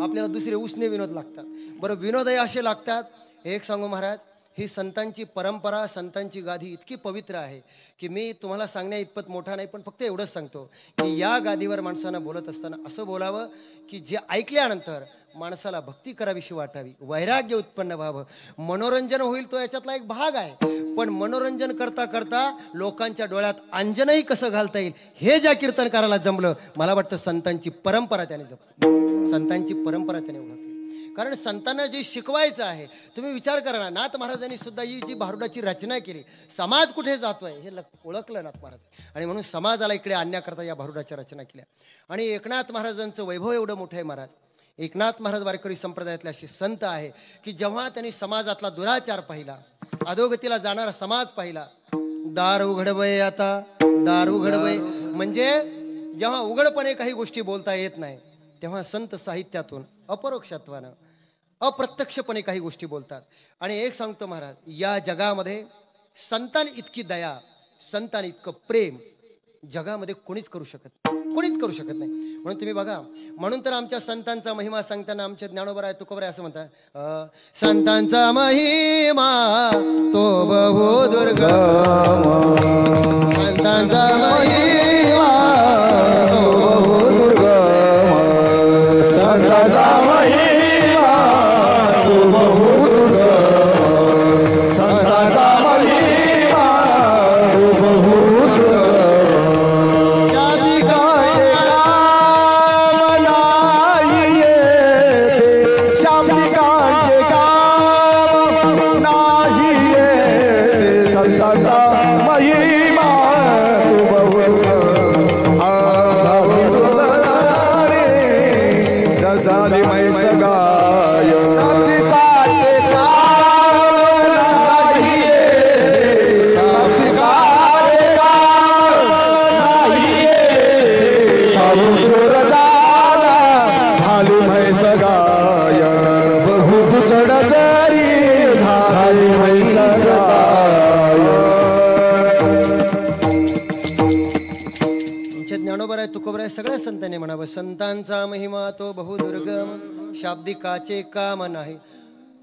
Speaker 1: आपल्याला दुसरे उसने विनोद लागतात. बरं, विनोदही असे लागतात. एक सांगू महाराज, ही संतांची परंपरा, संतांची गादी इतकी पवित्र आहे की मी तुम्हाला सांगण्या इतपत मोठा नाही, पण फक्त एवढंच सांगतो की या गादीवर माणसानं बोलत असताना असं बोलावं की जे ऐकल्यानंतर माणसाला भक्ती करावीशी वाटावी, वैराग्य उत्पन्न व्हावं, मनोरंजन होईल, तो याच्यातला एक भाग आहे. पण मनोरंजन करता करता लोकांच्या डोळ्यात अंजनही कसं घालता येईल हे ज्या कीर्तनकाराला जमलं, मला वाटतं संतांची परंपरा त्याने जपली, संतांची परंपरा त्याने ओळखली. कारण संतांना जे शिकवायचं आहे, तुम्ही विचार करा ना, नाथ महाराजांनी सुद्धा ही जी भारुडाची रचना केली, समाज कुठे जातोय हे ओळखलं नाथ महाराज, आणि म्हणून समाजाला इकडे आणण्याकरता या भारुडाच्या रचना केल्या. आणि एकनाथ महाराजांचं वैभव एवढं मोठं आहे महाराज. एकनाथ महाराज वारकरी संप्रदायातले असे संत आहे की जेव्हा त्यांनी समाजातला दुराचार पाहिला, अधोगतीला जाणारा समाज पाहिला, दार उघडवय आता दार उघडवय, म्हणजे जेव्हा उघडपणे काही गोष्टी बोलता येत नाही, तेव्हा संत साहित्यातून अपरोक्षत्वानं, अप्रत्यक्षपणे काही गोष्टी बोलतात. आणि एक सांगतो महाराज, या जगामध्ये संतां इतकी दया, संतां इतकं प्रेम जगामध्ये कोणीच करू शकत नाही. म्हणून तुम्ही बघा, म्हणून तर आमच्या संतांचा महिमा सांगताना आमच्या ज्ञानोबराय तुकोबराय असं म्हणतात, संतांचा महिमा तो बहु दुर्गम, संतांचा महिमा तो बहु दुर्गम,
Speaker 2: संतांचा महिमा तो बहु दुर्गम, संतांचा महिमा तो बहु दुर्गम.
Speaker 1: तुकोबराय सगळ्या संतांनी म्हणावं, संतांचा महिमा तो बहुदुर्गम, शाब्दिकाचे काम नाही.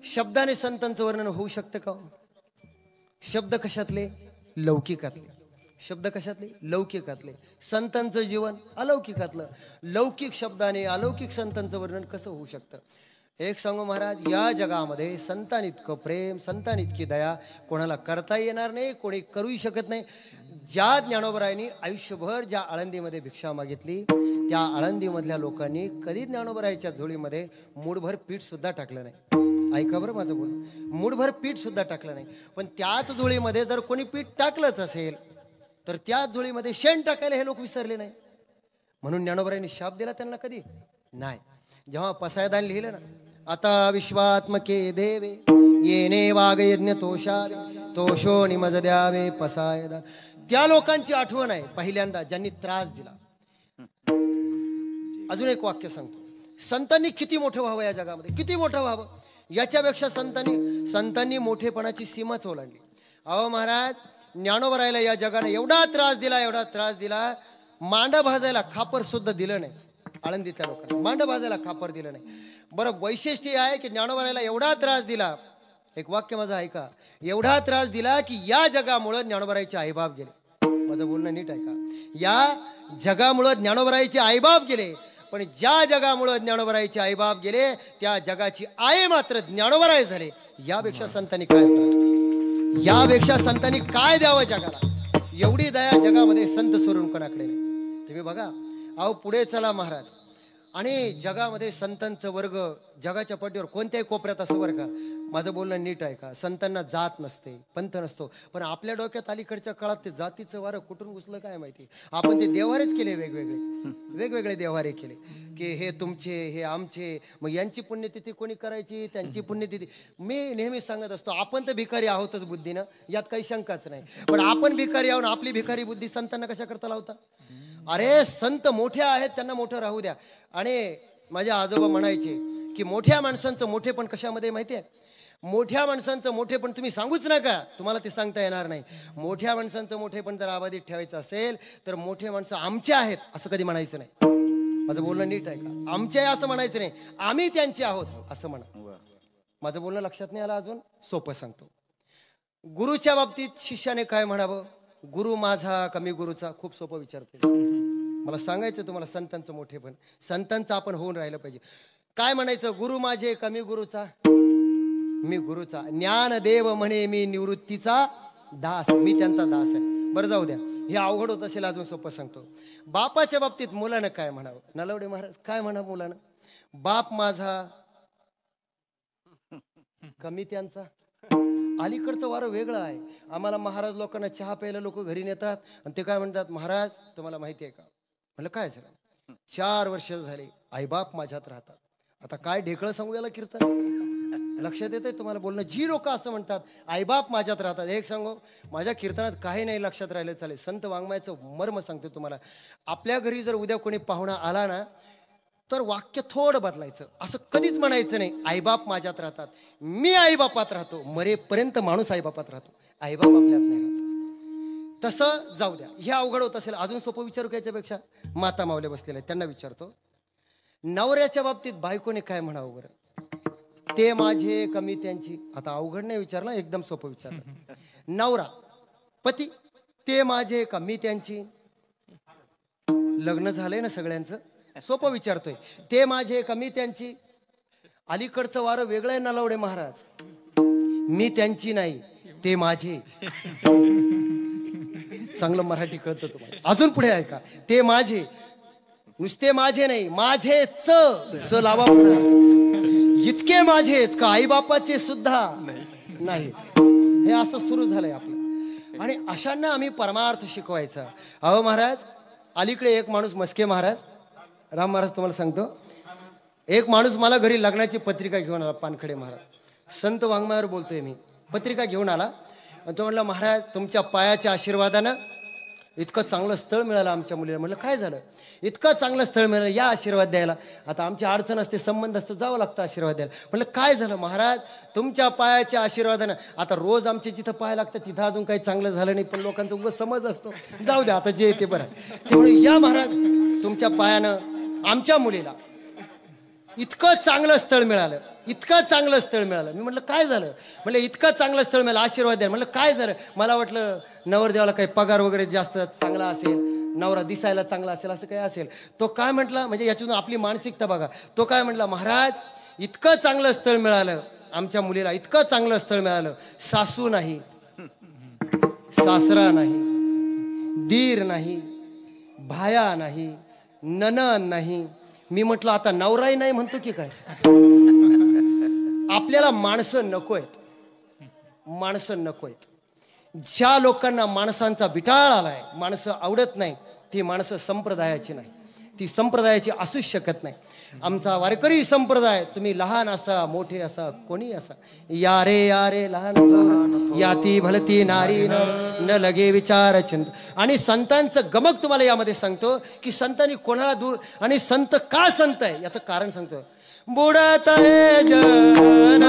Speaker 1: शब्दाने संतांचं वर्णन होऊ शकतं का? शब्द कशातले? लौकिकातले. शब्द कशातले? लौकिकातले. संतांचं जीवन अलौकिकातलं. लौकिक शब्दाने अलौकिक संतांचं वर्णन कसं होऊ शकतं? एक सांगू महाराज, या जगामध्ये संतान इतकं प्रेम, संतान इतकी दया कोणाला करता येणार नाही, कोणी करूही शकत नाही. ज्या ज्ञानोबरायांनी आयुष्यभर ज्या आळंदीमध्ये भिक्षा मागितली, त्या आळंदीमधल्या लोकांनी कधी ज्ञानोबरायाच्या झोळीमध्ये मूठभर पीठ सुद्धा टाकलं नाही. ऐका बरं माझं बोल, मूठभर पीठ सुद्धा टाकलं नाही. पण त्याच झोळीमध्ये जर कोणी पीठ टाकलंच असेल तर त्याच झोळीमध्ये शेण टाकायला हे लोक विसरले नाही. म्हणून ज्ञानोबरायांनी शाप दिला त्यांना कधी नाही. जेव्हा पसायदान लिहिलं ना, आता विश्वात्मके देवे येणे वाग यज्ञ तोषावे तोषो निमज द्यावे पसायदान, त्या लोकांची आठवण आहे पहिल्यांदा ज्यांनी त्रास दिला. अजून एक वाक्य सांगतो, संतांनी किती मोठं व्हावं या जगामध्ये, किती मोठं व्हावं याच्यापेक्षा संतांनी मोठेपणाची सीमाच ओलांडली. अहो महाराज, ज्ञानोबरायला या जगाने एवढा त्रास दिला, मांडा भाजायला खापर सुद्धा दिलं नाही. आळंदीच्या लोकांना मांडा भाजायला खापर दिलं नाही. बरं, वैशिष्ट्य आहे की ज्ञानोबरायला एवढा त्रास दिला, एक वाक्य माझं ऐका, एवढा त्रास दिला की या जगामुळे ज्ञानोबरायचे आईबाप गेले. माझं बोलणं नीट ऐका, या जगामुळे ज्ञानोबरायचे आईबाप गेले. पण ज्या जगामुळे ज्ञानोबरायचे आईबाप गेले, त्या जगाची आई मात्र ज्ञानोबराय झाले. यापेक्षा संतांनी काय द्यावं जगाला? एवढी दया जगामध्ये संत सोडून कोणाकडे नाही. तुम्ही बघा, अहो पुढे चला महाराज, आणि जगामध्ये संतांचं वर्ग जगाच्या पाठीवर कोणत्याही कोपऱ्यात असं बरं का, माझं बोलणं नीट आहे का, संतांना जात नसते, पंथ नसतो, पण आपल्या डोक्यात अलीकडच्या काळात ते जातीचं वारं कुठून घुसलं काय माहिती. आपण ते देवारेच केले, वेगवेगळे देवारे केले की हे तुमचे, हे आमचे, मग यांची पुण्यतिथी कोणी करायची, त्यांची पुण्यतिथी. मी नेहमी सांगत असतो, आपण तर भिकारी आहोतच बुद्धीनं, यात काही शंकाच नाही, पण आपण भिकारी आहोत, आपली भिकारी बुद्धी संतांना कशा करता लावता. अरे संत मोठे आहेत, त्यांना मोठं राहू द्या. आणि माझे आजोबा म्हणायचे की मोठ्या माणसांचं मोठेपण कशामध्ये माहिती आहे, मोठ्या माणसांचं मोठेपण तुम्ही सांगूच नका, तुम्हाला ते सांगता येणार नाही. मोठ्या माणसांचं मोठेपण जर आबाधित ठेवायचं असेल तर मोठे माणसं आमचे आहेत असं कधी म्हणायचं नाही. माझं बोलणं नीट आहे का, आमचे आहे असं म्हणायचं नाही, आम्ही त्यांचे आहोत असं म्हणा. माझं बोलणं लक्षात नाही आलं अजून, सोपं सांगतो. गुरुच्या बाबतीत शिष्याने काय म्हणावं, गुरु माझा कमी गुरुचा, खूप सोपं विचारतो. मला सांगायचं तुम्हाला संतांचं मोठेपण, संतांचं आपण होऊन राहिलं पाहिजे. काय म्हणायचं, गुरु माझे कमी गुरुचा, मी गुरुचा. ज्ञानदेव म्हणे मी निवृत्तीचा दास, मी त्यांचा दास आहे. बरं जाऊ द्या, हे अवघड होत असेल, अजून सोपं सांगतो. बापाच्या बाबतीत मुलानं काय म्हणावं, नलवडे महाराज काय म्हणावं मुलानं, बाप माझा कमी त्यांचा. अलीकडचं वारं वेगळं आहे. आम्हाला महाराज लोकांना चहा प्यायला लोक घरी नेतात आणि ते काय म्हणतात, महाराज तुम्हाला माहिती आहे का. म्हणलं काय झालं, 4 वर्ष झाले आईबाप माझ्यात राहतात. आता काय ढेकळं सांगू याला कीर्तन, लक्षात येतंय तुम्हाला बोलणं. जी लोक असं म्हणतात आईबाप माझ्यात राहतात, एक सांगू, माझ्या कीर्तनात काही नाही लक्षात राहिलं चालेल, संत वाङ्मयाचं मर्म सांगतो तुम्हाला. आपल्या घरी जर उद्या कोणी पाहुणा आला ना, तर वाक्य थोडं बदलायचं. असं कधीच म्हणायचं नाही आईबाप माझ्यात राहतात, मी आईबापात राहतो. मरेपर्यंत माणूस आईबापात राहतो, आईबाप आपल्यात नाही राहत. तसं जाऊ द्या, हे अवघड होत असेल, अजून सोपं विचारू का याच्यापेक्षा. माता मावल्या बसलेल्या आहेत त्यांना विचारतो. नवऱ्याच्या बाबतीत बायकोने काय म्हणावं बरं, ते माझे कमी त्यांची. आता अवघड नाही विचारलं, एकदम सोपं विचारलं. नवरा पती, ते माझे कमी त्यांची. लग्न झालंय ना सगळ्यांचं, सोपं विचारतोय, ते माझे कमी त्यांची. अलीकडचं वारं वेगळं आहे नलवडे महाराज, मी त्यांची नाही ते माझे. चांगलं मराठी कळतं तुम्हाला, अजून पुढे ऐका. ते माझे, नुसते माझे नाही, माझे च लावा पुढे. इतके माझेच का आई बापाचे सुद्धा नाहीत. हे असं सुरू झालंय आपलं, आणि अशांना आम्ही परमार्थ शिकवायचा. अहो महाराज, अलीकडे एक माणूस, मस्के महाराज, राम महाराज तुम्हाला सांगतो, एक माणूस मला घरी लग्नाची पत्रिका घेऊन आला. पानखडे महाराज, संत वाङ्मयावर बोलतोय मी, पत्रिका घेऊन आला. तो म्हणला, महाराज तुमच्या पायाच्या आशीर्वादानं इतकं चांगलं स्थळ मिळालं आमच्या मुलीला. म्हटलं काय झालं, इतकं चांगलं स्थळ मिळालं, या आशीर्वाद द्यायला. आता आमची अडचण असते, संबंध असतो, जावं लागतं आशीर्वाद द्यायला. म्हटलं काय झालं, महाराज तुमच्या पायाच्या आशीर्वादानं. आता रोज आमचे जिथं पाय लागतं तिथं अजून काही चांगलं झालं नाही, पण लोकांचा उगाच समज असतो, जाऊ द्या आता जे ते बरं. ते म्हणून या महाराज, तुमच्या पायानं आमच्या मुलीला इतकं चांगलं स्थळ मिळालं, इतकं चांगलं स्थळ मिळालं. मी म्हटलं काय झालं, म्हटलं इतकं चांगलं स्थळ मिळालं, आशीर्वाद द्या. म्हटलं काय झालं, मला वाटलं नवरदेवाला काही पगार वगैरे जास्त चांगला असेल, नवरा दिसायला चांगला असेल, असं काही असेल. तो काय म्हटला, म्हणजे याच्यातून आपली मानसिकता बघा. तो काय म्हटला, महाराज इतकं चांगलं स्थळ मिळालं आमच्या मुलीला, इतकं चांगलं स्थळ मिळालं, सासू नाही, सासरा नाही, दीर नाही, भाया नाही, नणंद नाही. मी म्हटलं आता नवराही नाही म्हणतो की काय. आपल्याला माणसं नकोयत, माणसं नकोयत. ज्या लोकांना माणसांचा विटाळ आलाय, माणसं आवडत नाही, ती माणसं संप्रदायाची नाही, ती संप्रदायाची असूच शकत नाही. आमचा वारकरी संप्रदाय, तुम्ही लहान असा मोठे असा कोणी असा, या रे लहान याती भलती नारी न लगे विचार चिंत. आणि संतांचं गमक तुम्हाला यामध्ये सांगतो की संतांनी कोणाला दूर, आणि संत का संत आहे याचं कारण सांगतो. बुडत आहे जन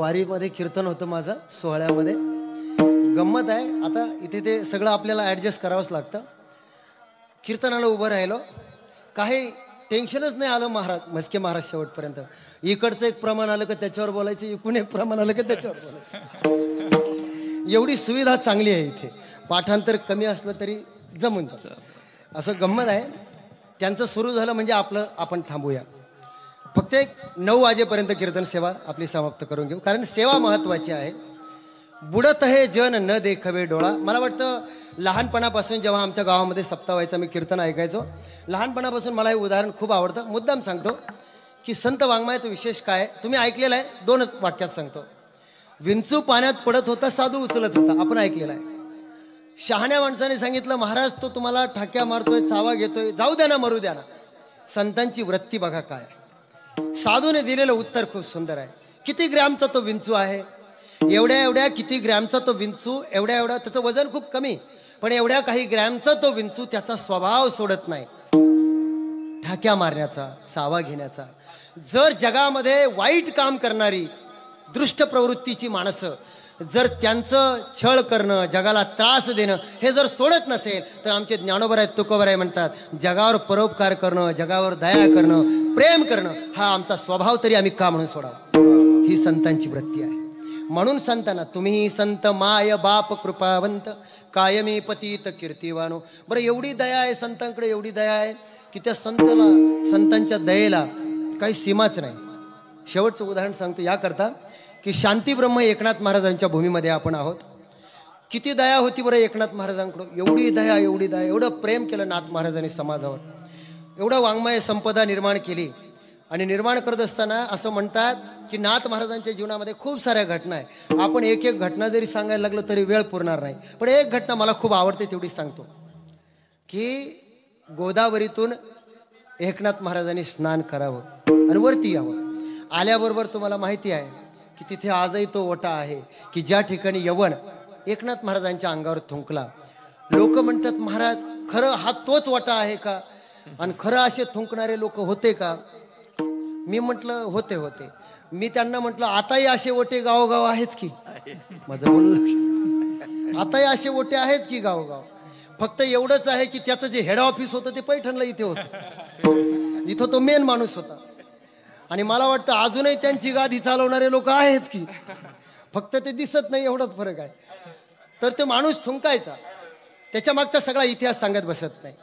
Speaker 1: वारीमध्ये कीर्तन होतं माझं सोहळ्यामध्ये. गंमत आहे, आता इथे ते सगळं आपल्याला ॲडजस्ट करावंच लागतं. कीर्तनाला उभं राहिलो, काही टेन्शनच नाही आलं. मस्के महाराज शेवटपर्यंत. इकडचं एक प्रमाण आलं का त्याच्यावर बोलायचं, इकडून एक प्रमाण आलं का त्याच्यावर बोलायचं. एवढी सुविधा चांगली आहे इथे. पाठांतर कमी असलं तरी जमून जातं. असं गंमत आहे. त्यांचं सुरू झालं म्हणजे आपण थांबूया. फक्त एक 9 वाजेपर्यंत कीर्तन सेवा आपली समाप्त करून घेऊ, कारण सेवा महत्त्वाची आहे. बुडत हे जन न देखवे डोळा. मला वाटतं लहानपणापासून जेव्हा आमच्या गावामध्ये सप्ताह व्हायचा, मी कीर्तन ऐकायचो. लहानपणापासून मला हे उदाहरण खूप आवडतं. मुद्दाम सांगतो की संत वाङ्मयाचं विशेष काय तुम्ही ऐकलेलं आहे. 2च वाक्यात सांगतो. विंचू पाण्यात पडत होता, साधू उचलत होता. आपण ऐकलेलं आहे. शहाण्या माणसाने सांगितलं, महाराज तो तुम्हाला ठाक्या मारतोय, चावा घेतोय, जाऊ द्या ना, मरू द्या ना. संतांची वृत्ती बघा काय. साधूने दिलेलं उत्तर खूप सुंदर आहे. किती ग्रॅमचा तो विंचू आहे, एवढ्या किती ग्रॅमचा तो विंचू, एवढ्या त्याचं वजन खूप कमी, पण एवढ्या काही ग्रॅमचा तो विंचू त्याचा स्वभाव सोडत नाही, ठाक्या मारण्याचा, चावा घेण्याचा. जर जगामध्ये वाईट काम करणारी दृष्ट प्रवृत्तीची माणसं, जर त्यांचं छळ करणं, जगाला त्रास देणं हे जर सोडत नसेल, तर आमचे ज्ञानोबर आहेत, तुकोबर आहे म्हणतात, जगावर परोपकार करणं, जगावर दया करणं, प्रेम करणं हा आमचा स्वभाव तरी आम्ही का म्हणून सोडावा. ही संतांची वृत्ती आहे. म्हणून संतांना, तुम्ही संत माय बाप कृपावंत, कायमी पतित कीर्तिवानो. बरं, एवढी दया आहे संतांकडे, एवढी दया आहे की त्या संतांच्या दयेला काही सीमाच नाही. शेवटचं उदाहरण सांगतो याकरता की शांती ब्रह्म एकनाथ महाराजांच्या भूमीमध्ये आपण आहोत. किती दया होती बरं एकनाथ महाराजांकडं. एवढी दया, एवढं प्रेम केलं नाथ महाराजांनी समाजावर. एवढं वाङ्मय संपदा निर्माण केली. आणि निर्माण करत असताना असं म्हणतात की नाथ महाराजांच्या जीवनामध्ये खूप साऱ्या घटना आहे. आपण एक घटना जरी सांगायला लागलो तरी वेळ पुरणार नाही. पण एक घटना मला खूप आवडते, तेवढी सांगतो की गोदावरीतून एकनाथ महाराजांनी स्नान करावं आणि वरती यावं. आल्याबरोबर तुम्हाला माहिती आहे की तिथे आजही तो ओटा आहे की ज्या ठिकाणी यवन एकनाथ महाराजांच्या अंगावर थुंकला. लोक म्हणतात, महाराज खरं हा तोच ओटा आहे का, आणि खरं असे थुंकणारे लोक होते का. मी म्हटलं होते. मी त्यांना म्हटलं, आताही असे ओटे गावोगाव आहेच की. माझं बोलणं, आताही असे ओटे आहेत की गावोगाव. फक्त एवढंच आहे की त्याचं जे हेड ऑफिस होतं ते पैठणला इथे होतं. इथं तो मेन माणूस होता. आणि मला वाटतं अजूनही त्यांची गादी चालवणारे लोक आहेच की, फक्त ते दिसत नाही, एवढाच फरक आहे. तर ते माणूस थुंकायचा, त्याच्या मागचा सगळा इतिहास सांगत बसत नाही.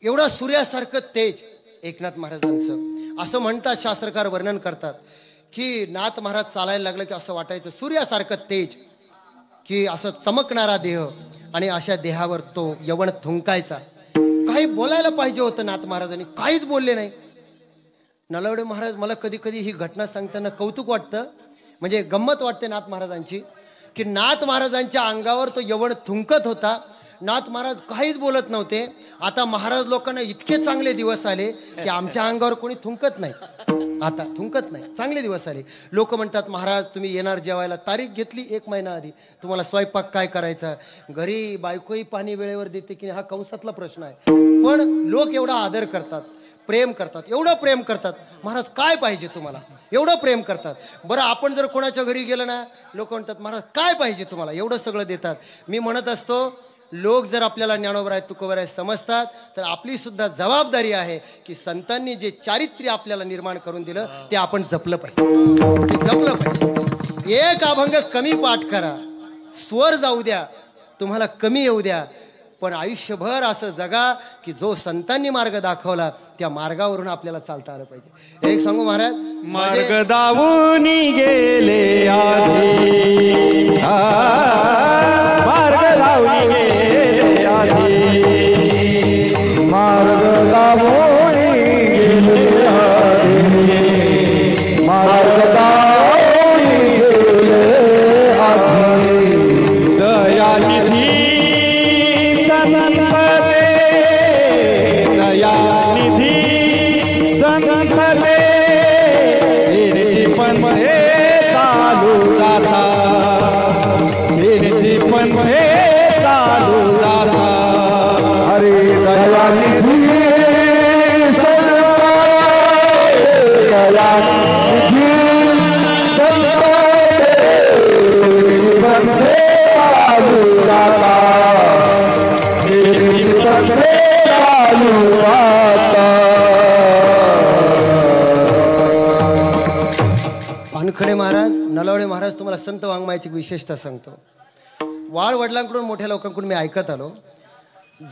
Speaker 1: एवढं सूर्यासारखं तेज एकनाथ महाराजांचं. असं म्हणतात, शास्त्रकार वर्णन करतात की नाथ महाराज चालायला लागलं की असं वाटायचं सूर्यासारखं तेज, की असं चमकणारा देह, आणि अशा देहावर तो यवन थुंकायचा. काही बोलायला पाहिजे होतं नाथ महाराजांनी, काहीच बोलले नाही. नलावडे महाराज, मला कधी कधी ही घटना सांगताना कौतुक वाटतं, म्हणजे गंमत वाटते नाथ महाराजांची, की नाथ महाराजांच्या अंगावर तो यवन थुंकत होता. नाथ महाराज काहीच बोलत नव्हते. आता महाराज लोकांना इतके चांगले दिवस आले की आमच्या अंगावर कोणी थुंकत नाही, आता थुंकत नाही. चांगले दिवस आले. लोक म्हणतात, महाराज तुम्ही येणार जेवायला, तारीख घेतली 1 महिना आधी, तुम्हाला स्वयंपाक काय करायचा, घरी बायकोही पाणी वेळेवर देते की, हा कंसातला प्रश्न आहे. पण लोक एवढा आदर करतात, प्रेम करतात, एवढं प्रेम करतात. महाराज काय पाहिजे तुम्हाला, एवढं प्रेम करतात. बरं, आपण जर कोणाच्या घरी गेलं ना, लोक म्हणतात, महाराज काय पाहिजे तुम्हाला, एवढं सगळं देतात. मी म्हणत असतो, लोक जर आपल्याला ज्ञानोबर आहे, तुकोबर आहे समजतात, तर आपली सुद्धा जबाबदारी आहे की संतांनी जे चारित्र्य आपल्याला निर्माण करून दिलं ते आपण जपलं पाहिजे. एक अभंग कमी पाठ करा, स्वर जाऊ द्या, तुम्हाला कमी येऊ द्या, पण आयुष्यभर असं जगा की जो संतांनी मार्ग दाखवला त्या मार्गावरून आपल्याला चालता आलं पाहिजे. एक सांगू महाराज,
Speaker 2: मार्ग दावून गेले आधी, मार्ग दावून गेले आधी, मार्ग दावून गेले आधी, मार्ग दावून गेले आधी. दयानिधी संत दे, दयानिधी संत दे, पण चालू जाता, पण आता
Speaker 1: पानखडे महाराज, नलावडे महाराज, तुम्हाला संत वाङ्मयाची विशेषता सांगतो. वाळ वडिलांकडून मोठ्या लोकांकडून मी ऐकत आलो,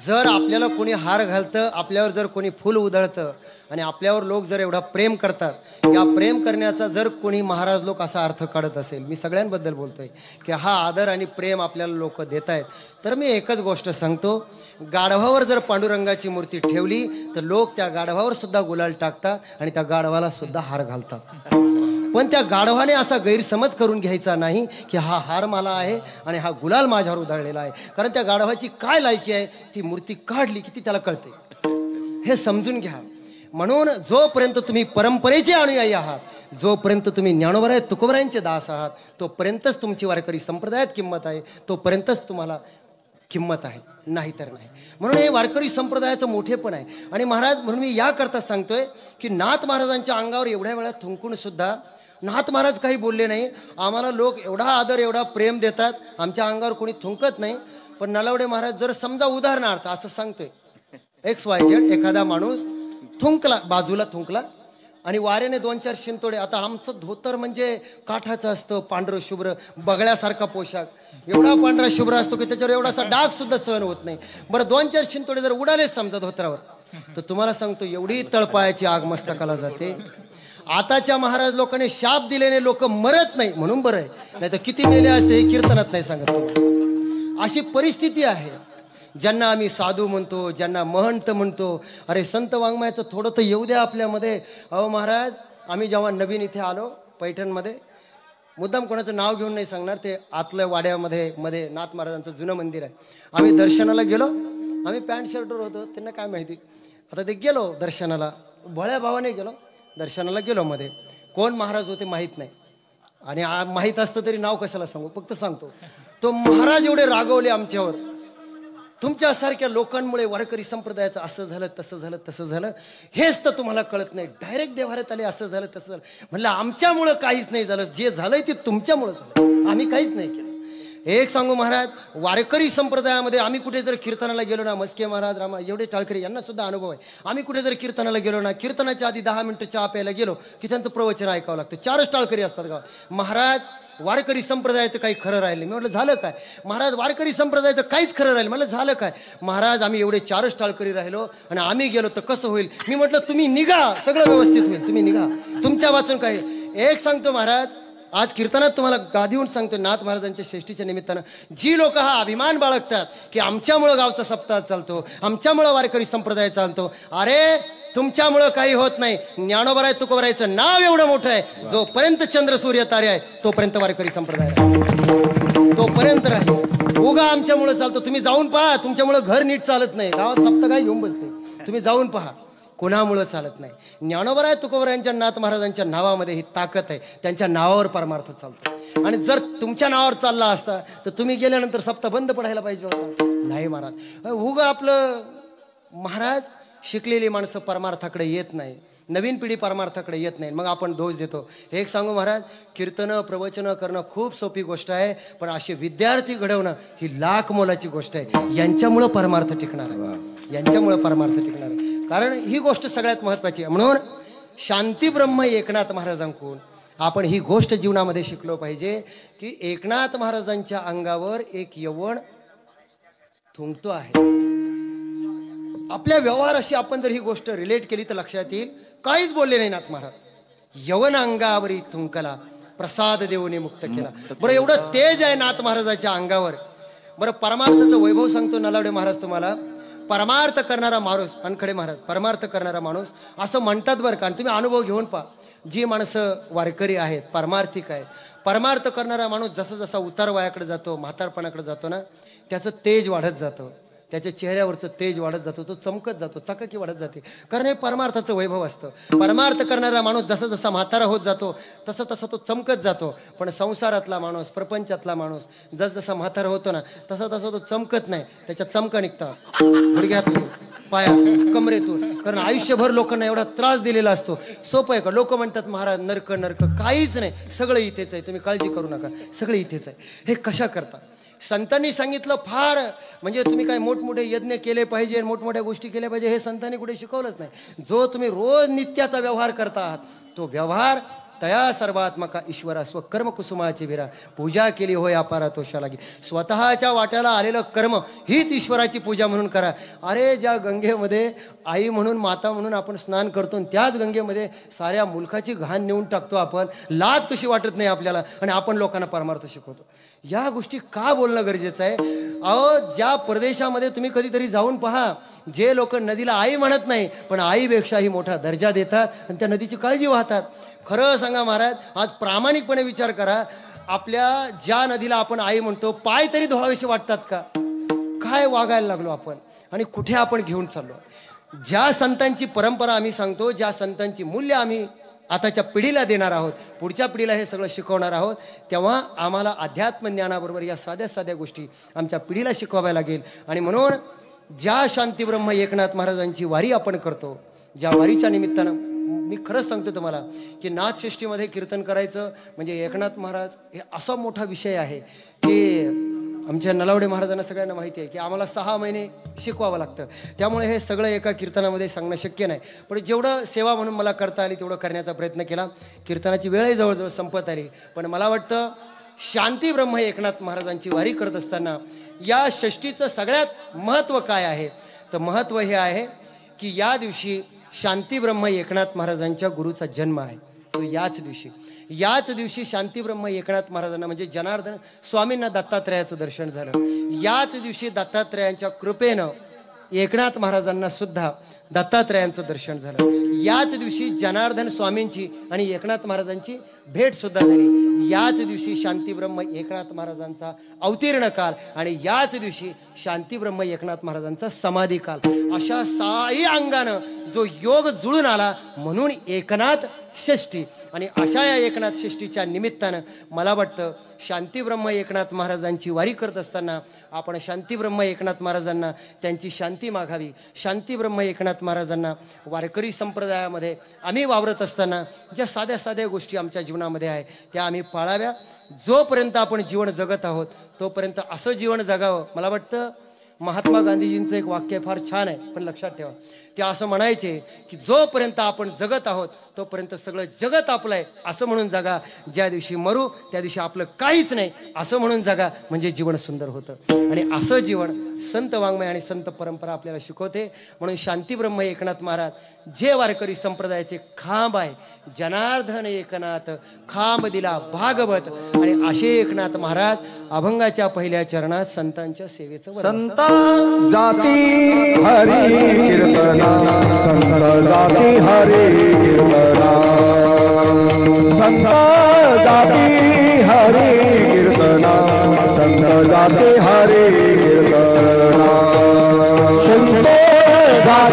Speaker 1: जर आपल्याला कोणी हार घालतं, आपल्यावर जर कोणी फुल उधळतं आणि आपल्यावर लोक जर एवढा प्रेम करतात, या प्रेम करण्याचा जर कोणी महाराज लोक असा अर्थ काढत असेल, मी सगळ्यांबद्दल बोलतोय की हा आदर आणि प्रेम आपल्याला लोक देत आहेत, तर मी एकच गोष्ट सांगतो, गाढवावर जर पांडुरंगाची मूर्ती ठेवली तर लोक त्या गाढवावर सुद्धा गुलाल टाकतात आणि त्या गाढवाला सुद्धा हार घालतात. पण त्या गाढवाने असा गैरसमज करून घ्यायचा नाही की हा हार मला आहे आणि हा गुलाल माझ्यावर उधळलेला आहे, कारण त्या गाढवाची काय लायकी आहे, ती मूर्ती काढली की ती त्याला कळते, हे समजून घ्या. म्हणून जोपर्यंत तुम्ही परंपरेचे अनुयायी आहात, जोपर्यंत तुम्ही ज्ञानोबा तुकोबरायांचे दास आहात, तोपर्यंतच तुमची वारकरी संप्रदायात किंमत आहे, तोपर्यंतच तुम्हाला किंमत आहे, नाही तर नाही. म्हणून हे वारकरी संप्रदायाचं मोठेपण आहे. आणि महाराज, म्हणून मी याकरता सांगतोय की नाथ महाराजांच्या अंगावर एवढ्या वेळा थुंकून सुद्धा नाथ महाराज काही बोलले नाही. आम्हाला लोक एवढा आदर एवढा प्रेम देतात, आमच्या अंगावर कोणी थुंकत नाही. पण नलावडे महाराज जर समजा उदाहरणार्थ असं सांगतोय, XYZ एखादा माणूस थुंकला, बाजूला थुंकला आणि वाऱ्याने 2-4 शिंतोडे, आता आमचं धोतर म्हणजे काठाचं असतं, पांढरं शुभ्र बगळ्यासारखा पोशाख, एवढा पांढरा शुभ्र असतो की त्याच्यावर एवढासा डाग सुद्धा सहन होत नाही. बरं 2-4 शिंतोडे जर उडालेच समजा धोतरावर, तर तुम्हाला सांगतो एवढी तळपायाची आग मस्तकाला जाते. आताच्या महाराज लोकांनी शाप दिलेले लोक मरत नाही म्हणून बरं आहे, नाही तर किती मेले असते हे कीर्तनात नाही सांगत तुम्हाला. अशी परिस्थिती आहे. ज्यांना आम्ही साधू म्हणतो, ज्यांना महंत म्हणतो, अरे संत वाङ्मयाचं थोडं तर येऊ द्या आपल्यामध्ये. अहो महाराज, आम्ही जेव्हा नवीन इथे आलो पैठणमध्ये, मुद्दाम कोणाचं नाव घेऊन नाही सांगणार, ते आतल्या वाड्यामध्ये नाथ महाराजांचं जुनं मंदिर आहे. आम्ही दर्शनाला गेलो, आम्ही पॅन्ट शर्टवर होतो, त्यांना काय माहिती. आता ते गेलो दर्शनाला, भोळ्या भावाने गेलो दर्शनाला, गेलो मध्ये कोण महाराज होते माहीत नाही, आणि माहीत असतं तरी नाव कशाला सांगू, फक्त सांगतो तो महाराज एवढे रागवले आमच्यावर, तुमच्यासारख्या लोकांमुळे वारकरी संप्रदायाचं असं झालं तसं झालं तसं झालं, हेच तर तुम्हाला कळत नाही. डायरेक्ट देवाऱ्यात आले, असं झालं तसं झालं. म्हणलं आमच्यामुळं काहीच नाही झालं, जे झालंय ते तुमच्यामुळं झालं, आम्ही काहीच नाही केलं. एक सांगू महाराज, वारकरी संप्रदायामध्ये आम्ही कुठे जर कीर्तनाला गेलो ना, मस्के महाराज, रामा एवढे टाळकरी यांना सुद्धा अनुभव आहे, आम्ही कुठे जर कीर्तनाला गेलो ना, कीर्तनाच्या आधी 10 मिनिटं चहा प्यायला गेलो की त्यांचं प्रवचन ऐकावं लागतं. 4च टाळकरी असतात गावात. महाराज, वारकरी संप्रदायाचं काही खरं राहिलं. मी म्हटलं झालं काय महाराज, वारकरी संप्रदायाचं काहीच खरं राहिलं. मला झालं काय महाराज, आम्ही एवढे 4च टाळकरी राहिलो आणि आम्ही गेलो तर कसं होईल. मी म्हटलं तुम्ही निघा, सगळं व्यवस्थित होईल, तुम्ही निघा, तुमच्या वाचून काय. एक सांगतो महाराज, आज कीर्तनात तुम्हाला गादीहून सांगतो, नाथ महाराजांच्या षष्टीच्या निमित्तानं जी लोक हा अभिमान बाळगतात की आमच्यामुळं गावचा सप्ताह चालतो, आमच्यामुळं वारकरी संप्रदाय चालतो, अरे तुमच्यामुळं काही होत नाही. ज्ञानोबा तुकोबरायचं नाव एवढं मोठं आहे, जोपर्यंत चंद्र सूर्य तारे आहे तोपर्यंत वारकरी संप्रदाय तोपर्यंत राहील. उगा आमच्यामुळं चालतो, तुम्ही जाऊन पहा, तुमच्यामुळं घर नीट चालत नाही, गावात सप्ताह काय घेऊन बसते, तुम्ही जाऊन पहा, कोणामुळं चालत नाही. ज्ञानोबा तुकोबरायांच्या नाथ महाराजांच्या नावामध्ये ही ताकद आहे, त्यांच्या नावावर परमार्थ चालतो. आणि जर तुमच्या नावावर चालला असता तर तुम्ही गेल्यानंतर सप्ताह बंद पडायला पाहिजे होता. नाही महाराज, उगा आपलं महाराज, शिकलेली माणसं परमार्थाकडे येत नाही, नवीन पिढी परमार्थाकडे येत नाही, मग आपण दोष देतो. एक सांगू महाराज, कीर्तनं प्रवचनं करणं खूप सोपी गोष्ट आहे, पण असे विद्यार्थी घडवणं ही लाख मोलाची गोष्ट आहे. यांच्यामुळं परमार्थ टिकणार आहे, यांच्यामुळं परमार्थ टिकणार आहे, कारण ही गोष्ट सगळ्यात महत्त्वाची आहे. म्हणून शांती ब्रह्म एकनाथ महाराजांकडून आपण ही गोष्ट जीवनामध्ये शिकलो पाहिजे की एकनाथ महाराजांच्या अंगावर एक यवन थुंकतो आहे. आपल्या व्यवहाराशी आपण जर ही गोष्ट रिलेट केली तर लक्षात येईल, काहीच बोलले नाही नाथ महाराज. यवन अंगावरी थुंकला, प्रसाद देऊने मुक्त केला. बरं, एवढं तेज आहे नाथ महाराजाच्या अंगावर. बरं, परमार्थाचं वैभव सांगतो नलावडे महाराज तुम्हाला. परमार्थ करणारा माणूस, पानखडे महाराज, परमार्थ करणारा माणूस असं म्हणतात बरं का, आणि तुम्ही अनुभव घेऊन पहा. जी माणसं वारकरी आहेत, परमार्थिक आहेत, परमार्थ करणारा माणूस जसा जसा उतार वयाकडे जातो, म्हातारपणाकडे जातो ना, त्याचं तेज वाढत जातं, त्याच्या चेहऱ्यावरचं तेज वाढत जातो, तो चमकत जातो, चकाकी वाढत जाते, कारण हे परमार्थाचं वैभव असतं. परमार्थ करणारा माणूस जसा जसा म्हातारा होत जातो तसा तसा तो चमकत जातो. पण संसारातला माणूस, प्रपंचातला माणूस जसा म्हातारा होतो ना तसा तसा तो चमकत नाही, त्याच्या चमका निघतात गुडघ्यातून, पायातून, कमरेतून, कारण आयुष्यभर लोकांना एवढा त्रास दिलेला असतो. सोपं आहे का? लोक म्हणतात महाराज नरक नरक, काहीच नाही, सगळं इथेच आहे, तुम्ही काळजी करू नका, सगळं इथेच आहे. हे कशा करता? संतांनी सांगितलं फार, म्हणजे तुम्ही काय मोठमोठे यज्ञ केले पाहिजे, मोठमोठ्या गोष्टी केल्या पाहिजे, हे संतांनी कुठे शिकवलंच नाही. जो तुम्ही रोज नित्याचा व्यवहार करता आहात, तो व्यवहार तया सर्वात्मका ईश्वरा स्वकर्म कुसुमाची विरा पूजा केली होय अपारा तोषा लागी. स्वतःच्या वाट्याला आलेलं कर्म हीच ईश्वराची पूजा म्हणून करा. अरे ज्या गंगेमध्ये आई म्हणून माता म्हणून आपण स्नान करतो, त्याच गंगेमध्ये साऱ्या मुलखाची घाण नेऊन टाकतो आपण, लाज कशी वाटत नाही आपल्याला, आणि आपण लोकांना परमार्थ शिकवतो. या गोष्टी का बोलणं गरजेचं आहे? अहो, ज्या प्रदेशामध्ये तुम्ही कधीतरी जाऊन पहा, जे लोक नदीला आई म्हणत नाही पण आईपेक्षाही मोठा दर्जा देतात आणि त्या नदीची काळजी वाहतात. खरं सांगा महाराज, आज प्रामाणिकपणे विचार करा, आपल्या ज्या नदीला आपण आई म्हणतो, पाय तरी धुवावेसे वाटतात का? काय वागायला लागलो आपण आणि कुठे आपण घेऊन चाललो? ज्या संतांची परंपरा आम्ही सांगतो, ज्या संतांची मूल्य आम्ही आताच्या पिढीला देणार आहोत, पुढच्या पिढीला हे सगळं शिकवणार आहोत, तेव्हा आम्हाला अध्यात्म ज्ञानाबरोबर या साध्या साध्या गोष्टी आमच्या पिढीला शिकवाव्या लागेल. आणि म्हणून ज्या शांतीब्रह्म एकनाथ महाराजांची वारी आपण करतो, ज्या वारीच्या निमित्तानं मी खरंच सांगतो तुम्हाला की नाथषष्ठीमध्ये कीर्तन करायचं म्हणजे एकनाथ महाराज हे असा मोठा विषय आहे की आमच्या नलावडे महाराजांना सगळ्यांना माहिती आहे की आम्हाला 6 महिने शिकवावं लागतं. त्यामुळे हे सगळं एका कीर्तनामध्ये सांगणं शक्य नाही, पण जेवढं सेवा म्हणून मला करता आली तेवढं करण्याचा प्रयत्न केला. कीर्तनाची वेळही जवळजवळ संपत आली, पण मला वाटतं शांतीब्रह्म एकनाथ महाराजांची वारी करत असताना या षष्ठीचं सगळ्यात महत्त्व काय आहे? तर महत्त्व हे आहे की या दिवशी शांतीब्रह्म एकनाथ महाराजांच्या गुरुचा जन्म आहे. तो याच दिवशी शांतीब्रह्म एकनाथ महाराजांना म्हणजे जनार्दन स्वामींना दत्तात्रयाचं दर्शन झालं. याच दिवशी दत्तात्रयांच्या कृपेनं एकनाथ महाराजांना सुद्धा दत्तात्रयांचं दर्शन झालं. याच दिवशी जनार्दन स्वामींची आणि एकनाथ महाराजांची भेट सुद्धा झाली. याच दिवशी शांतीब्रह्म एकनाथ महाराजांचा अवतीर्ण काल आणि याच दिवशी शांतीब्रह्म एकनाथ महाराजांचा समाधी काल. अशा 6 अंगानं जो योग जुळून आला म्हणून एकनाथ षष्ठी. आणि अशा या एकनाथ षष्ठीच्या निमित्तानं मला वाटतं शांतीब्रह्म एकनाथ महाराजांची वारी करत असताना आपण शांतीब्रह्म एकनाथ महाराजांना त्यांची शांती मागावी. शांतीब्रह्म एकनाथ महाराजांना वारकरी संप्रदायामध्ये आम्ही वावरत असताना ज्या साध्या साध्या गोष्टी आमच्या जीवनामध्ये आहे त्या आम्ही पाळाव्या. जोपर्यंत आपण जीवन जगत आहोत तोपर्यंत असं जीवन जगावं. मला वाटतं महात्मा गांधीजींचं एक वाक्य फार छान आहे, पण लक्षात ठेवा, ते असं म्हणायचे की जोपर्यंत आपण जगत आहोत तोपर्यंत सगळं जगत आपलं आहे असं म्हणून जगा. ज्या दिवशी मरू त्या दिवशी आपलं काहीच नाही असं म्हणून जगा, म्हणजे जीवन सुंदर होतं. आणि असं जीवन संत वाङ्मय आणि संत परंपरा आपल्याला शिकवते. म्हणून शांतीब्रह्म एकनाथ महाराज जे वारकरी संप्रदायाचे खांब आहे, जनार्दन एकनाथ खांब दिला भागवत. आणि असे एकनाथ महाराज अभंगाच्या पहिल्या चरणात संतांच्या सेवेचं
Speaker 2: संत जाती हरी कीर्तना, संत जाती हरी कीर्तना, संत जाती हरी कीर्तना, संत जाती हरी कीर्तना, संत जाती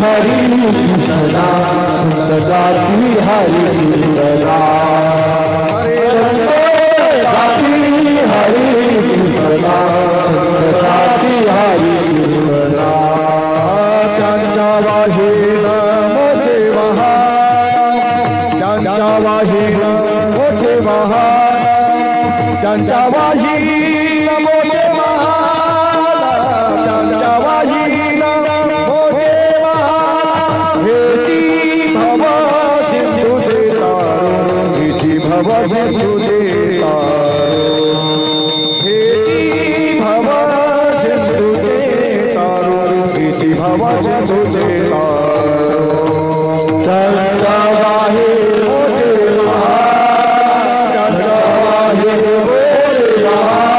Speaker 2: हरी कीर्तना, संत जाती हरी कीर्तना, संत जाती हरी कीर्तना, संत जाती हरी कीर्तना. त्यांच्या वाहीन मोचे वाहन, त्यांच्या वाहीन मोचे वाहन, त्यांच्या वाहीन मोचे वाहन, त्यांच्या वाहीन मोचे वाहन. हेची भव सिंधुचे तारो, हेची भव सिंधुचे तारो, हेची भव सिंधुचे तारो, हेची भव सिंधुचे तारो. त्यांच्या वाहीन मोचे वाहन, त्यांच्या वाहीन मोचे वाहन,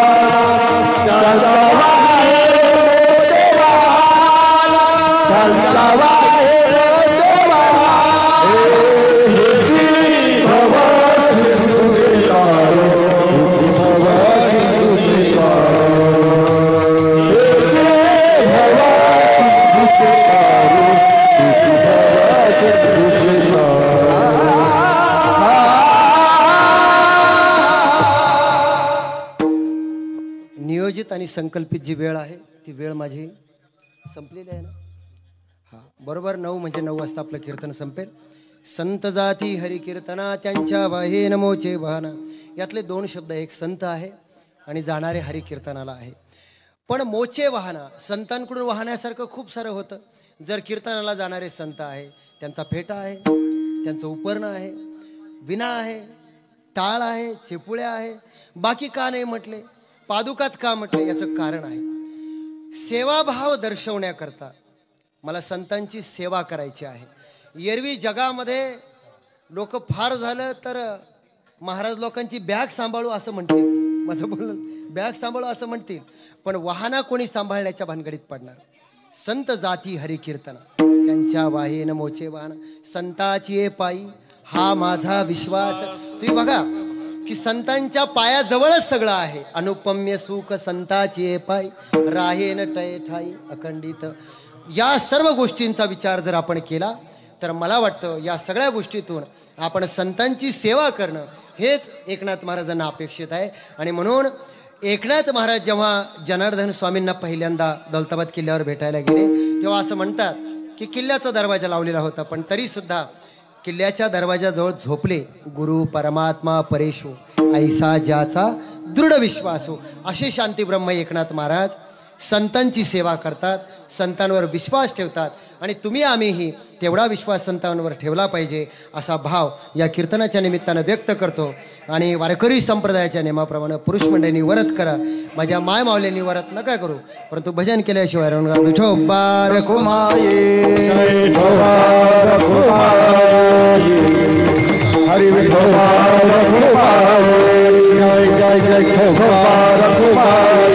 Speaker 2: त्यांच्या वाहीन मोचे वाहन, त्यांच्या वाहीन मोचे वाहन. हेची भव सिंधुचे तारो, हेची भव सिंधुचे तारो, हेची भव सिंधुचे तारो, हेची भव सिंधुचे तारो.
Speaker 1: नियोजित आणि संकल्पित जी वेळ आहे ती वेळ माझी संपलेली आहे ना. हां, बरोबर 9 म्हणजे 9 वाजता आपलं कीर्तन संपेल. संत जाती हरी कीर्तना, त्यांच्या वाहे नमोचे वाहन. यातले 2 शब्द, एक संत आहे आणि जाणारे हरिकीर्तनाला आहे. पण मोचे वाहना संतांकडून वाहण्यासारखं खूप सारं होतं. जर कीर्तनाला जाणारे संत आहे, त्यांचा फेटा आहे, त्यांचं उपरणं आहे, विना आहे, टाळ आहे, चेपुळ्या आहे, बाकी का नाही म्हटले, पादुकाच का म्हटले, याचं कारण आहे. सेवाभाव दर्शवण्याकरता मला संतांची सेवा करायची आहे. एरवी जगामध्ये लोक फार झालं तर महाराज लोकांची बॅग सांभाळू असं म्हणतील, माझं बोलणं बॅग सांभाळू असं म्हणतील, पण वाहना कोणी सांभाळण्याच्या भानगडीत पडणार. संत जाती हरिकीर्तना त्यांच्या वाहेन मोचे वाहन संताची ये पायी हा माझा विश्वास. तुम्ही बघा की संतांच्या पायाजवळच सगळं आहे. अनुपम्य सुख संताची ये पायी राहेन टय ठाई अखंडित. या सर्व गोष्टींचा विचार जर आपण केला तर मला वाटतं या सगळ्या गोष्टीतून आपण संतांची सेवा करणं हेच एकनाथ महाराजांना अपेक्षित आहे. आणि म्हणून एकनाथ महाराज जेव्हा जनार्दन स्वामींना पहिल्यांदा दौलताबाद किल्ल्यावर भेटायला गेले तेव्हा असं म्हणतात की किल्ल्याचा दरवाजा लावलेला होता, पण तरीसुद्धा किल्ल्याच्या दरवाजाजवळ झोपले. गुरु परमात्मा परेशो ऐसा ज्याचा दृढ विश्वास हो. असे शांती ब्रह्म एकनाथ महाराज संतांची सेवा करतात, संतांवर विश्वास ठेवतात. आणि तुम्ही आम्हीही तेवढा विश्वास संतांवर ठेवला पाहिजे असा भाव या कीर्तनाच्या निमित्तानं व्यक्त करतो. आणि वारकरी संप्रदायाच्या नियमाप्रमाणे पुरुष मंडळींनी वरत करा, माझ्या माय मावल्यांनी वरत नका करू, परंतु भजन केल्याशिवाय विठोबा रखुमाई
Speaker 2: हरि विठोबा रखुमाई जय जय जय विठोबा रखुमाई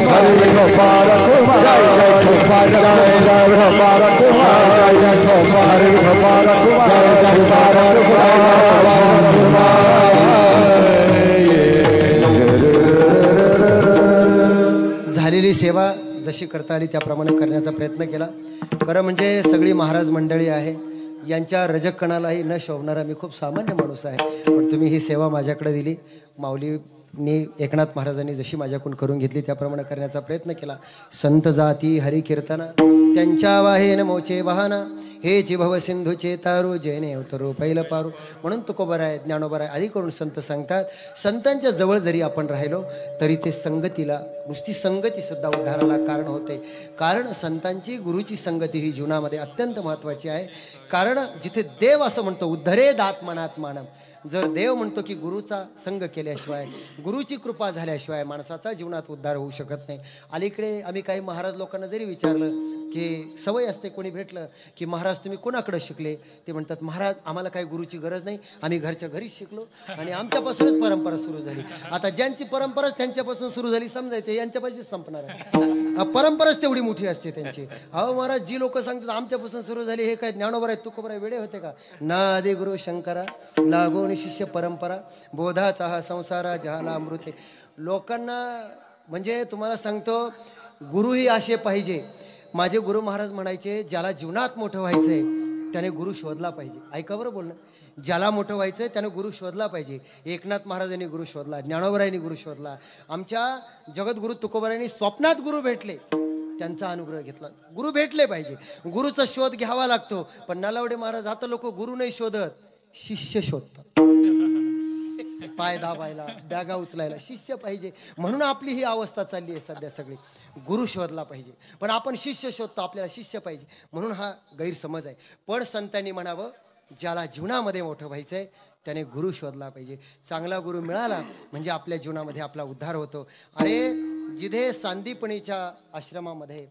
Speaker 2: हरि विठोबा रखुमाई जय विठोबा जय जय विठोबा रखुमाई जय विठोबा हरि विठोबा रखुमाई जय विठोबा रखुमाई.
Speaker 1: झालेली सेवा जशी करता आली त्याप्रमाणे करण्याचा प्रयत्न केला. खरं म्हणजे सगळी महाराज मंडळी आहे, यांच्या रजकणालाही न शोभणारा मी खूप सामान्य माणूस आहे, पण तुम्ही ही सेवा माझ्याकडे दिली. माऊलींनी एकनाथ महाराजांनी जशी माझ्याकडून करून घेतली त्याप्रमाणे करण्याचा प्रयत्न केला. संत जाती हरिकीर्तना त्यांच्या वाहेन मोचे वाहना हे जिभव सिंधूचे तारू जैने अवतरू पहिलं पारू. म्हणून तुकोबराय ज्ञानोबराय आधी करून संत सांगतात, संतांच्या जवळ जरी आपण राहिलो तरी ते संगतीला, नुसती संगती सुद्धा उद्धाराला कारण होते. कारण संतांची गुरुची संगती ही जीवनामध्ये अत्यंत महत्त्वाची आहे. कारण जिथे देव असं म्हणतो उद्धरेद आत्मनात मानव, जर देव म्हणतो की गुरुचा संग केल्याशिवाय, गुरुची कृपा झाल्याशिवाय माणसाचा जीवनात उद्धार होऊ शकत नाही. अलीकडे आम्ही काही महाराज लोकांना जरी विचारलं की सवय असते, कोणी भेटलं की महाराज तुम्ही कोणाकडे शिकले, ते म्हणतात महाराज आम्हाला काही गुरुची गरज नाही, आम्ही घरच्या घरीच शिकलो आणि आमच्यापासूनच परंपरा सुरू झाली. आता ज्यांची परंपराच त्यांच्यापासून सुरू झाली समजायचं यांच्यापासूनच संपणार आहे. परंपराच तेवढी मोठी असते त्यांची. अहो महाराज जी लोक सांगतात आमच्यापासून सुरू झाली, हे काय ज्ञानोबा आहे तुकोबराय वेडे होते का? ना आदि गुरु शंकरा लागून शिष्य परंपरा बोधाचा हा संसारा जहाला अमृते. लोकांना म्हणजे तुम्हाला सांगतो गुरुही असे पाहिजे. माझे गुरु महाराज म्हणायचे ज्याला जीवनात मोठं व्हायचंय त्याने गुरु शोधला पाहिजे. ऐका बरं बोलणं, ज्याला मोठं व्हायचंय त्याने गुरु शोधला पाहिजे. एकनाथ महाराजांनी गुरु शोधला, ज्ञानोबरायांनी गुरु शोधला, आमच्या जगद्गुरु तुकोबरायांनी स्वप्नात गुरु भेटले, त्यांचा अनुग्रह घेतला. गुरु भेटले पाहिजे, गुरुचा शोध घ्यावा लागतो. पण नलावडे महाराज आता लोक गुरु नाही शोधत, शिष्य शोधतात. पाय दाबायला, बॅगा उचलायला शिष्य पाहिजे. म्हणून आपली ही अवस्था चालली आहे सध्या सगळी. गुरु शोधला पाहिजे पण आपण शिष्य शोधतो, आपल्याला शिष्य पाहिजे, म्हणून हा गैरसमज आहे. पण संतांनी म्हणावं ज्याला जीवनामध्ये मोठं व्हायचंय त्याने गुरु शोधला पाहिजे. चांगला गुरु मिळाला म्हणजे आपल्या जीवनामध्ये आपला उद्धार होतो. अरे जिथे सांदीपणीच्या आश्रमामध्ये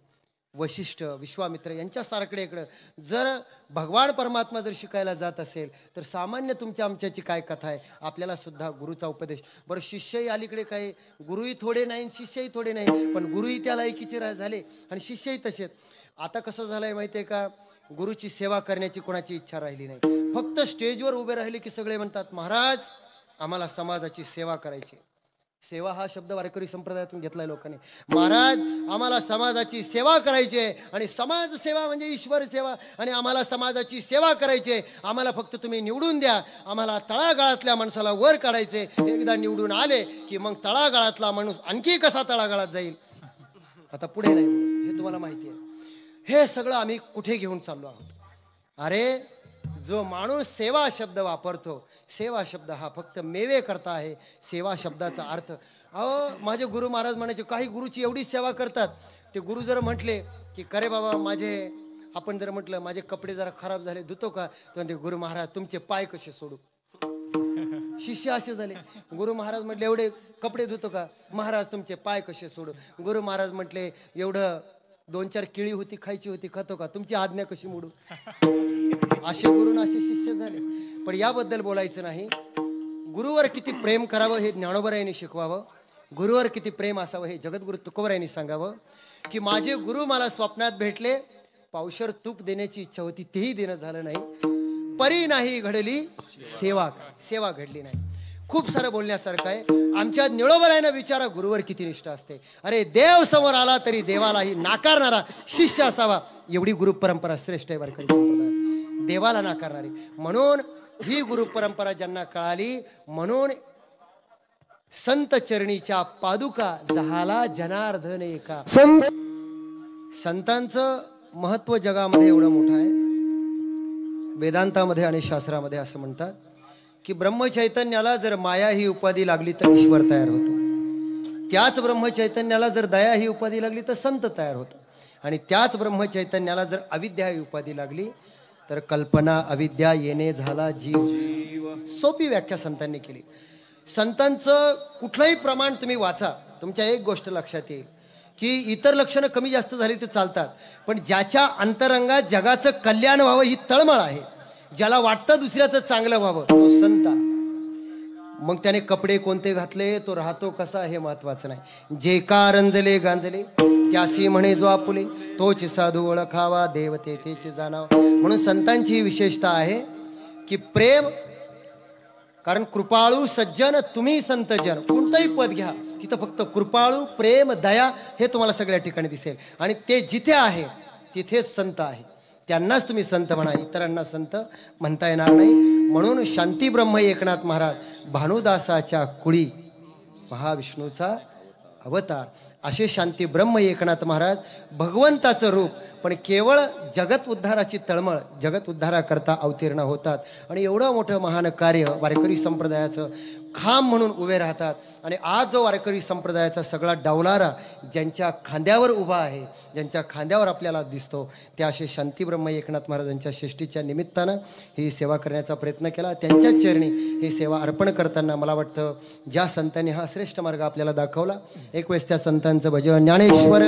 Speaker 1: वशिष्ठ विश्वामित्र यांच्यासारखे इकडं जर भगवान परमात्मा जर शिकायला जात असेल तर सामान्य तुमच्या आमच्याची काय कथा आहे. आपल्याला सुद्धा गुरुचा उपदेश. बरं शिष्यही अलीकडे काय, गुरुही थोडे नाही शिष्यही थोडे नाही, पण गुरुही त्या लायकीचे झाले आणि शिष्यही तसेच. आता कसं झालंय माहिती आहे का, गुरुची सेवा करण्याची कोणाची इच्छा राहिली नाही. फक्त स्टेजवर उभे राहिले की सगळे म्हणतात महाराज आम्हाला समाजाची सेवा करायची. सेवा हा शब्द वारकरी संप्रदायातून घेतलाय लोकांनी. महाराज आम्हाला समाजाची सेवा करायची आहे आणि समाज सेवा म्हणजे ईश्वर सेवा आणि आम्हाला समाजाची सेवा करायची आहे. आम्हाला फक्त तुम्ही निवडून द्या, आम्हाला तळागाळातल्या माणसाला वर काढायचे. एकदा निवडून आले की मग तळागाळातला माणूस आणखी कसा तळागाळात जाईल. आता पुढे नाही हे तुम्हाला माहिती आहे. हे सगळं आम्ही कुठे घेऊन चाललो आहोत. अरे जो माणूस सेवा शब्द वापरतो, सेवा शब्द हा फक्त मेवे करता आहे. सेवा शब्दाचा अर्थ, अहो माझे गुरु महाराज म्हणायचे, काही गुरुची एवढी सेवा करतात. ते गुरु जर म्हटले की करे बाबा माझे, आपण जर म्हटलं माझे कपडे जरा खराब झाले धुतो का, तर म्हणते गुरु महाराज तुमचे पाय कसे सोडू. शिष्य असे झाले. गुरु महाराज म्हटले एवढे कपडे धुतो का, महाराज तुमचे पाय कसे सोडू. गुरु महाराज म्हटले एवढं 2-4 केळी होती खायची होती, खातो का, तुमची आज्ञा कशी मोडू. असे गुरु असे शिष्य झाले. पण याबद्दल बोलायचं नाही. गुरुवर किती प्रेम करावं हे ज्ञानोबरायांनी शिकवावं. गुरुवर किती प्रेम असावं हे जगद्गुरु तुकोबरायांनी सांगावं. की माझे गुरु मला स्वप्नात भेटले, पावशर तूप देण्याची इच्छा होती, तेही देणं झालं नाही. परी नाही घडली सेवा, सेवा घडली नाही. खूप सारं बोलण्यासारखं आहे. आमच्या निळोबरायांना विचारा गुरुवर किती निष्ठा असते. अरे देव समोर आला तरी देवालाही नाकारणारा शिष्य असावा, एवढी गुरु परंपरा श्रेष्ठ आहे वारकरी संप्रदाय. देवाला नाकारणारी. म्हणून ही गुरु परंपरा ज्यांना कळाली, म्हणून संत चरणीच्या पादुका झाला जनार्दन एका. संतांचं महत्व जगामध्ये एवढं मोठं आहे. वेदांतामध्ये आणि शास्त्रामध्ये असं म्हणतात की ब्रह्मचैतन्याला जर माया ही उपाधी लागली तर ईश्वर तयार होतो. त्याच ब्रह्मचैतन्याला जर दया ही उपाधी लागली तर संत तयार होतो. आणि त्याच ब्रह्मचैतन्याला जर अविद्या ही उपाधी लागली तर कल्पना अविद्या येणे झाला जीव. सोपी व्याख्या संतांनी केली. संतांचं कुठलंही प्रमाण तुम्ही वाचा, तुमच्या एक गोष्ट लक्षात येईल की इतर लक्षणं कमी जास्त झाली ते चालतात, पण ज्याच्या अंतरंगात जगाचं कल्याण व्हावं ही तळमळ आहे, ज्याला वाटतं दुसऱ्याचं चांगलं व्हावं, तो संत. मग त्याने कपडे कोणते घातले, तो राहतो कसा, हे महत्वाचं नाही. जे का रंजले गांजले त्यासी म्हणे जो आपुले, तोच साधू ओळखावा देवते तेचे जाणावा. म्हणून संतांची विशेषता आहे की प्रेम. कारण कृपाळू सज्जन तुम्ही संतजन, कोणतंही पद घ्या तिथं फक्त कृपाळू प्रेम दया हे तुम्हाला सगळ्या ठिकाणी दिसेल. आणि ते जिथे आहे तिथेच संत आहे. त्यांनाच तुम्ही संत म्हणा, इतरांना संत म्हणता येणार नाही. म्हणून शांती ब्रह्म एकनाथ महाराज भानुदासाच्या कुळी महाविष्णूचा अवतार, असे शांती ब्रह्म एकनाथ महाराज भगवंताचं रूप, पण केवळ जगत उद्धाराची तळमळ, जगत उद्धाराकरता अवतीर्ण होतात. आणि एवढं मोठं महान कार्य वारकरी संप्रदायाचं खांब म्हणून उभे राहतात. आणि आज जो वारकरी संप्रदायाचा सगळा डौलारा ज्यांच्या खांद्यावर उभा आहे, ज्यांच्या खांद्यावर आपल्याला दिसतो, ते असे शांती ब्रह्म एकनाथ महाराजांच्या षष्टीच्या निमित्तानं ही सेवा करण्याचा प्रयत्न केला. त्यांच्याच चरणी ही सेवा अर्पण करताना मला वाटतं ज्या संतांनी हा श्रेष्ठ मार्ग आपल्याला दाखवला, एक वेळेस त्या संतांचं भजन ज्ञानेश्वर